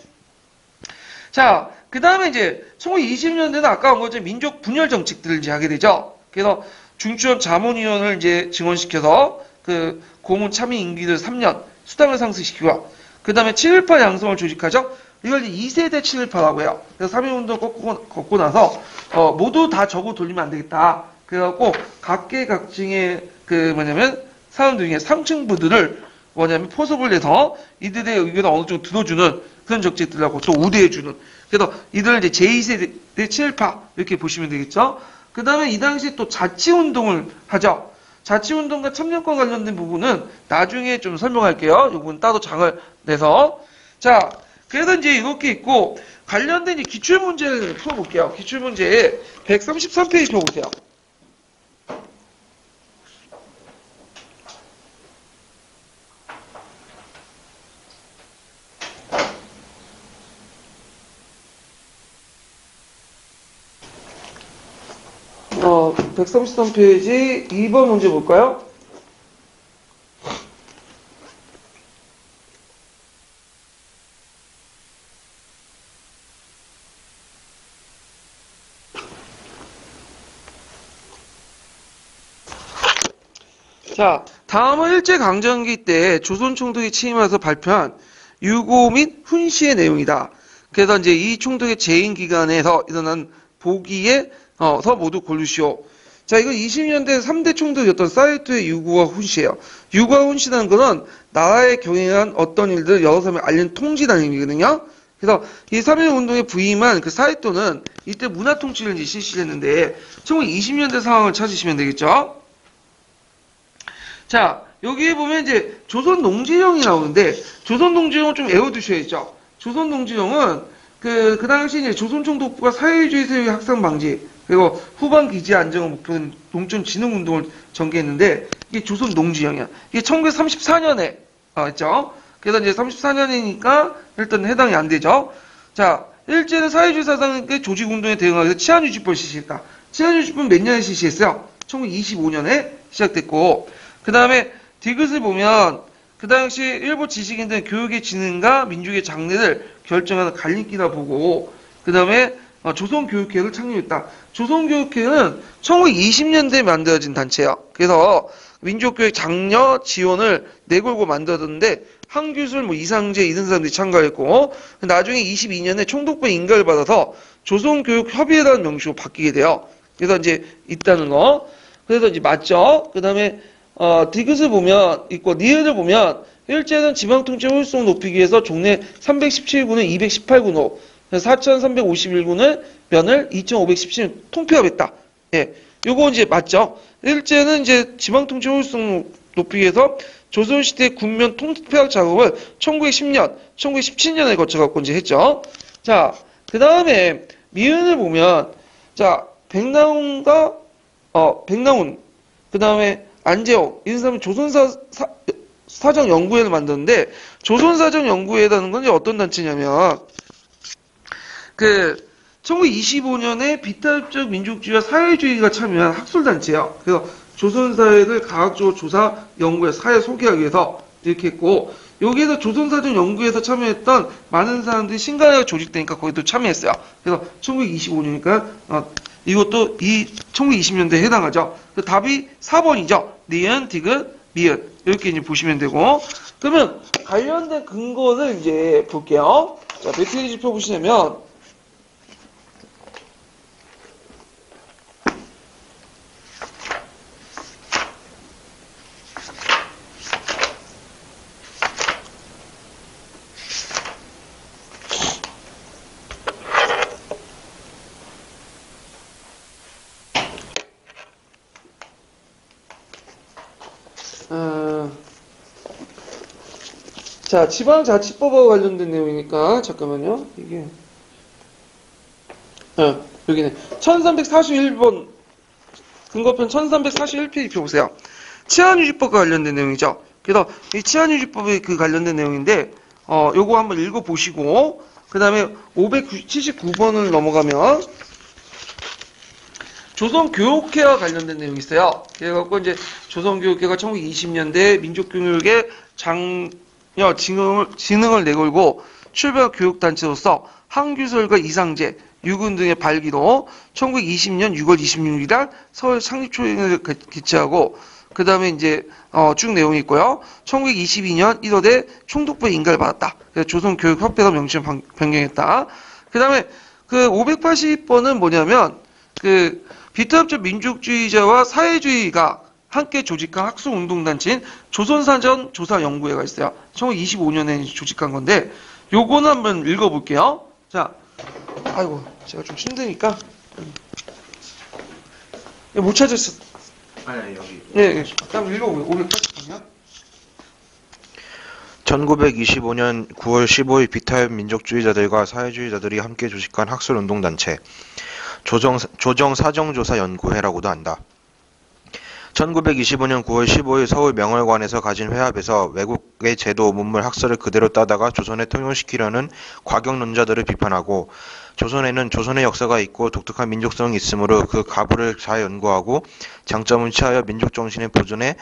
자, 그 다음에 이제 1920년대는 아까 한 것처럼 민족 분열 정책들을 이제 하게 되죠. 그래서 중추원 자문위원을 이제 증원시켜서 그 고문 참여 임기를 3년 수당을 상승시키고, 그 다음에 7.18 양성을 조직하죠. 이걸 이제 2세대 7.18라고 해요. 그래서 3.1운동 걷고 나서 모두 다 적어 돌리면 안 되겠다. 그래갖고 각계각층의 그 뭐냐면 사람들 중에 상층부들을 뭐냐면 포섭을 해서 이들의 의견을 어느 정도 들어주는 그런 정책들하고 또 우대해주는. 그래서 이들을 이제 제2세대 7.18 이렇게 보시면 되겠죠. 그 다음에 이 당시에 또 자치운동을 하죠. 자치운동과 참여권 관련된 부분은 나중에 좀 설명할게요. 이 부분 따로 장을 내서. 자, 그래서 이제 이렇게 있고, 관련된 이제 기출문제를 풀어볼게요. 기출문제에 133페이지 펴보세요. 어, 133페이지 2번 문제 볼까요? 자, 다음은 일제강점기 때 조선총독이 취임해서 발표한 유고 및 훈시의 내용이다. 그래서 이제 이 총독의 재임 기간에서 일어난 보기에서 모두 고르시오. 자, 이거 20년대 3대 총독이었던 사이토의 유고와 훈시예요. 유고와 훈시라는 것은 나라에 경행한 어떤 일들을 여러 사람에 알린 통지라는 의미거든요. 그래서 이 3.1 운동에 부임한 그 사이토는 이때 문화 통치를 이제 실시를 했는데 1920년대 상황을 찾으시면 되겠죠. 자, 여기에 보면 이제 조선농지령이 나오는데, 조선농지령은 좀 외워두셔야죠. 조선농지령은 그 당시 이제 조선총독부가 사회주의 세력의 확산 방지, 그리고 후방 기지 안정을 목표로 농촌 진흥 운동을 전개했는데, 이게 조선농지령이야. 이게 1934년에 했죠. 그래서 이제 34년이니까 일단 해당이 안 되죠. 자, 일제는 사회주의 사상의 조직 운동에 대응하기 위해서 치안유지법을 실시했다. 치안유지법은 몇 년에 실시했어요? 1925년에 시작됐고, 그 다음에 디귿을 보면 그 당시 일부 지식인들은 교육의 진흥과 민족의 장래를 결정하는 갈림길이라 보고, 그 다음에 조선교육회를 창립했다. 조선교육회는 1920년대에 만들어진 단체예요. 그래서 민족교육 장려 지원을 내걸고 만들었는데 한규술, 이상재 이런 사람들이 참가했고, 나중에 22년에 총독부의 인가를 받아서 조선교육협의회라는 명칭으로 바뀌게 돼요. 그래서 이제 있다는 거. 그래서 이제 맞죠. 그 다음에 디귿을 보면, 있고, 니은을 보면, 일제는 지방통치 효율성 높이기 위해서 종래 317군을 218군으로, 4,351군을 면을 2,517 통폐합했다. 예. 요거 이제 맞죠? 일제는 이제 지방통치 효율성 높이기 위해서 조선시대 군면 통폐합 작업을 1910년, 1917년에 거쳐갖고 이제 했죠. 자, 그 다음에 미은을 보면, 자, 백나훈과, 백나훈, 그 다음에 안재홍, 이런 사람은 조선사정연구회를 만드는데, 조선사정연구회라는 건 이제 어떤 단체냐면, 1925년에 비타협적 민족주의와 사회주의가 참여한 학술단체예요. 그래서 조선사회를 과학적으로 조사, 연구해서 사회 소개하기 위해서 이렇게 했고, 여기에서 조선사정연구회에서 참여했던 많은 사람들이 신간회가 조직되니까 거기도 참여했어요. 그래서 1925년이니까, 이것도 1920년대에 해당하죠. 답이 4번이죠. 니은, 디귿, 미은. 이렇게 이제 보시면 되고. 그러면 관련된 근거를 이제 볼게요. 자, 몇 페이지 펴보시냐면, 자, 지방자치법하고 관련된 내용이니까, 잠깐만요. 이게, 여기네. 1341번, 근거편 1341페이지 펴보세요. 치안유지법과 관련된 내용이죠. 그래서 이 치안유지법에 그 관련된 내용인데, 요거 한번 읽어보시고, 그 다음에 579번을 넘어가면, 조선교육회와 관련된 내용이 있어요. 그래갖고 이제 조선교육회가 1920년대 민족교육의 장려, 지능을 내걸고 출발 교육단체로서 한규설과 이상제, 유군 등의 발기로 1920년 6월 26일날 서울 창립초연을 개최하고, 그 다음에 이제 쭉 내용이 있고요. 1922년 1월에 총독부의 인가를 받았다. 그래서 조선교육협회로 명칭을 변경했다. 그 다음에 그 580번은 뭐냐면 그 비탄협적 민족주의자와 사회주의가 함께 조직한 학술운동단체인 조선사전조사연구회가 있어요. 1925년에 조직한 건데 요거는 한번 읽어볼게요. 자, 아이고 제가 좀 힘드니까 못 찾았어. 아니 여기. 네, 한번 읽어보세요. 580번이요. 1925년 9월 15일 비타협 민족주의자들과 사회주의자들이 함께 조직한 학술운동단체 조정사정조사연구회라고도 한다. 1925년 9월 15일 서울 명월관에서 가진 회합에서 외국의 제도 문물 학설을 그대로 따다가 조선에 통용시키려는 과격론자들을 비판하고, 조선에는 조선의 역사가 있고 독특한 민족성이 있으므로 그 가부를 잘 연구하고 장점을 취하여 민족정신의 보존에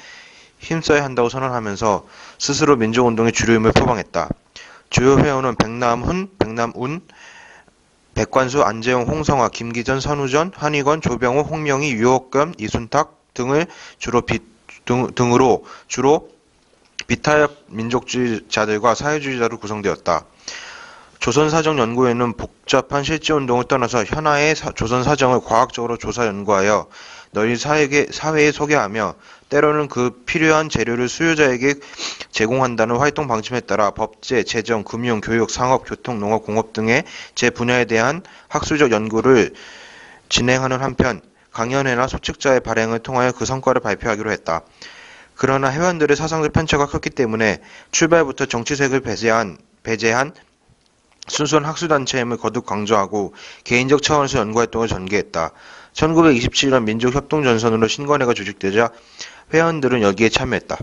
힘써야 한다고 선언하면서 스스로 민족운동의 주류임을 표방했다. 주요 회원은 백남훈, 백남운, 백관수, 안재용, 홍성화, 김기전, 선우전, 한의건, 조병호, 홍명희, 유옥겸, 이순탁 등으로 주로 비타협 민족주의자들과 사회주의자로 구성되었다. 조선사정연구회는 복잡한 실제운동을 떠나서 현아의 조선사정을 과학적으로 조사 연구하여 널리 사회에 소개하며 때로는 그 필요한 재료를 수요자에게 제공한다는 활동 방침에 따라 법제, 재정, 금융, 교육, 상업, 교통, 농업, 공업 등의 제 분야에 대한 학술적 연구를 진행하는 한편 강연회나 소책자의 발행을 통하여 그 성과를 발표하기로 했다. 그러나 회원들의 사상적 편차가 컸기 때문에 출발부터 정치색을 배제한 순수한 학술단체임을 거듭 강조하고 개인적 차원에서 연구활동을 전개했다. 1927년 민족협동전선으로 신관회가 조직되자 회원들은 여기에 참여했다.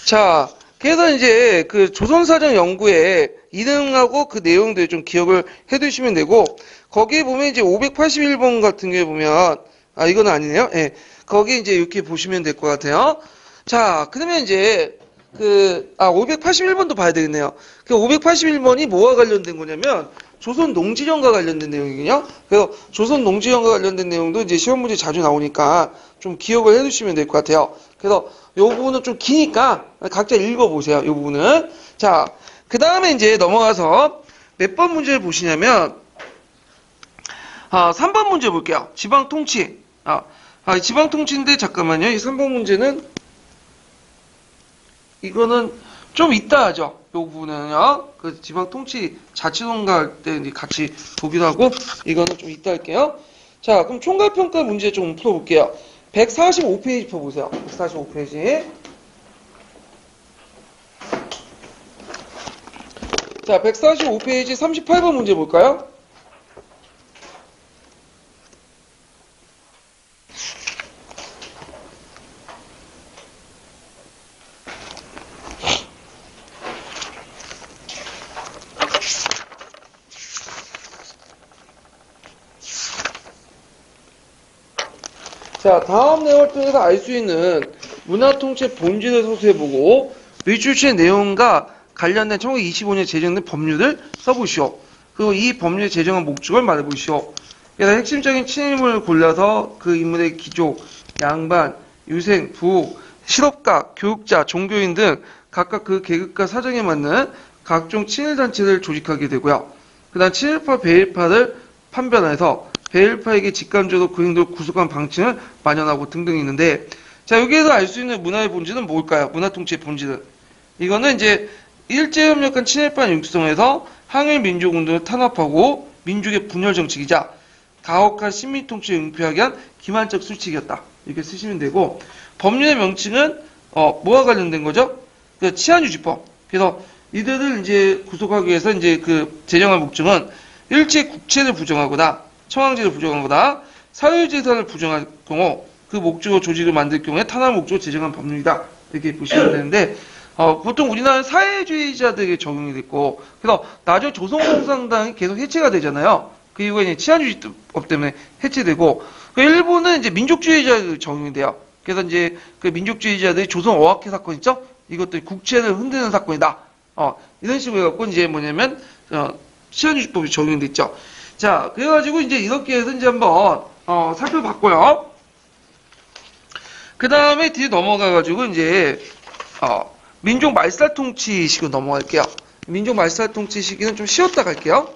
자, 그래서 이제 그 조선사정연구회 이름하고 그 내용들 좀 기억을 해두시면 되고, 거기에 보면 이제 581번 같은 경우에 보면, 이건 아니네요. 예. 거기 이제 이렇게 보시면 될 것 같아요. 자, 그러면 이제 581번도 봐야 되겠네요. 그 581번이 뭐와 관련된 거냐면, 조선 농지령과 관련된 내용이거든요. 그래서 조선 농지령과 관련된 내용도 이제 시험 문제 자주 나오니까 좀 기억을 해두시면 될 것 같아요. 그래서 요 부분은 좀 기니까 각자 읽어보세요. 요 부분은. 자, 그 다음에 이제 넘어가서 몇 번 문제를 보시냐면, 3번 문제 볼게요. 지방통치. 지방통치인데 잠깐만요. 이 3번 문제는 이거는 좀 이따 하죠. 요 부분은요. 그 지방통치 자치동가 할 때 이제 같이 보기도 하고, 이거는 좀 이따 할게요. 자, 그럼 총괄평가 문제 좀 풀어볼게요. 145페이지 펴보세요. 145페이지. 자, 145페이지 38번 문제 볼까요? 자, 다음 내용을 통해서 알 수 있는 문화통치 본질을 서술해보고 밑줄치의 내용과 관련된 1925년 제정된 법률을 써보시오. 그리고 이 법률 제정한 목적을 말해보시오. 그래서 핵심적인 친인물을 골라서 그 인물의 귀족, 양반, 유생, 부옥, 실업가, 교육자, 종교인 등 각각 그 계급과 사정에 맞는 각종 친일단체를 조직하게 되고요. 그 다음 친일파, 배일파를 판별해서 배일파에게 직간접으로 그 행동을 구속한 방침을 마련하고 등등 있는데, 자, 여기에서 알 수 있는 문화의 본질은 뭘까요? 문화통치의 본질은. 이거는 이제 일제협력한 친일파 육성에서 항일 민족운동을 탄압하고 민족의 분열 정책이자 가혹한 식민통치에 응표하게 한 기만적 수칙이었다. 이렇게 쓰시면 되고, 법률의 명칭은 뭐와 관련된 거죠? 그 치안유지법. 그래서 이들을 이제 구속하기 위해서 이제 그 제정할 목적은 일제 국채를 부정하거나 청황제를 부정하거나 사유재산을 부정할 경우 그 목적으로 조직을 만들 경우에 탄압 목적으로 제정한 법률이다. 이렇게 보시면 되는데, 보통 우리나라는 사회주의자들에게 적용이 됐고, 그래서 나중에 조선공산당이 계속 해체가 되잖아요. 그 이후에 이제 치안주의법 때문에 해체되고, 일본은 이제 민족주의자들 적용이 돼요. 그래서 이제 그 민족주의자들이 조선 어학회 사건 있죠? 이것도 국채를 흔드는 사건이다. 이런 식으로 해갖고 이제 뭐냐면, 치안주의법이 적용이 됐죠. 자, 그래가지고 이제 이렇게 해서 이제 한번, 살펴봤고요. 그 다음에 뒤에 넘어가가지고 이제, 민족 말살 통치 시기로 넘어갈게요. 민족 말살 통치 시기는 좀 쉬었다 갈게요.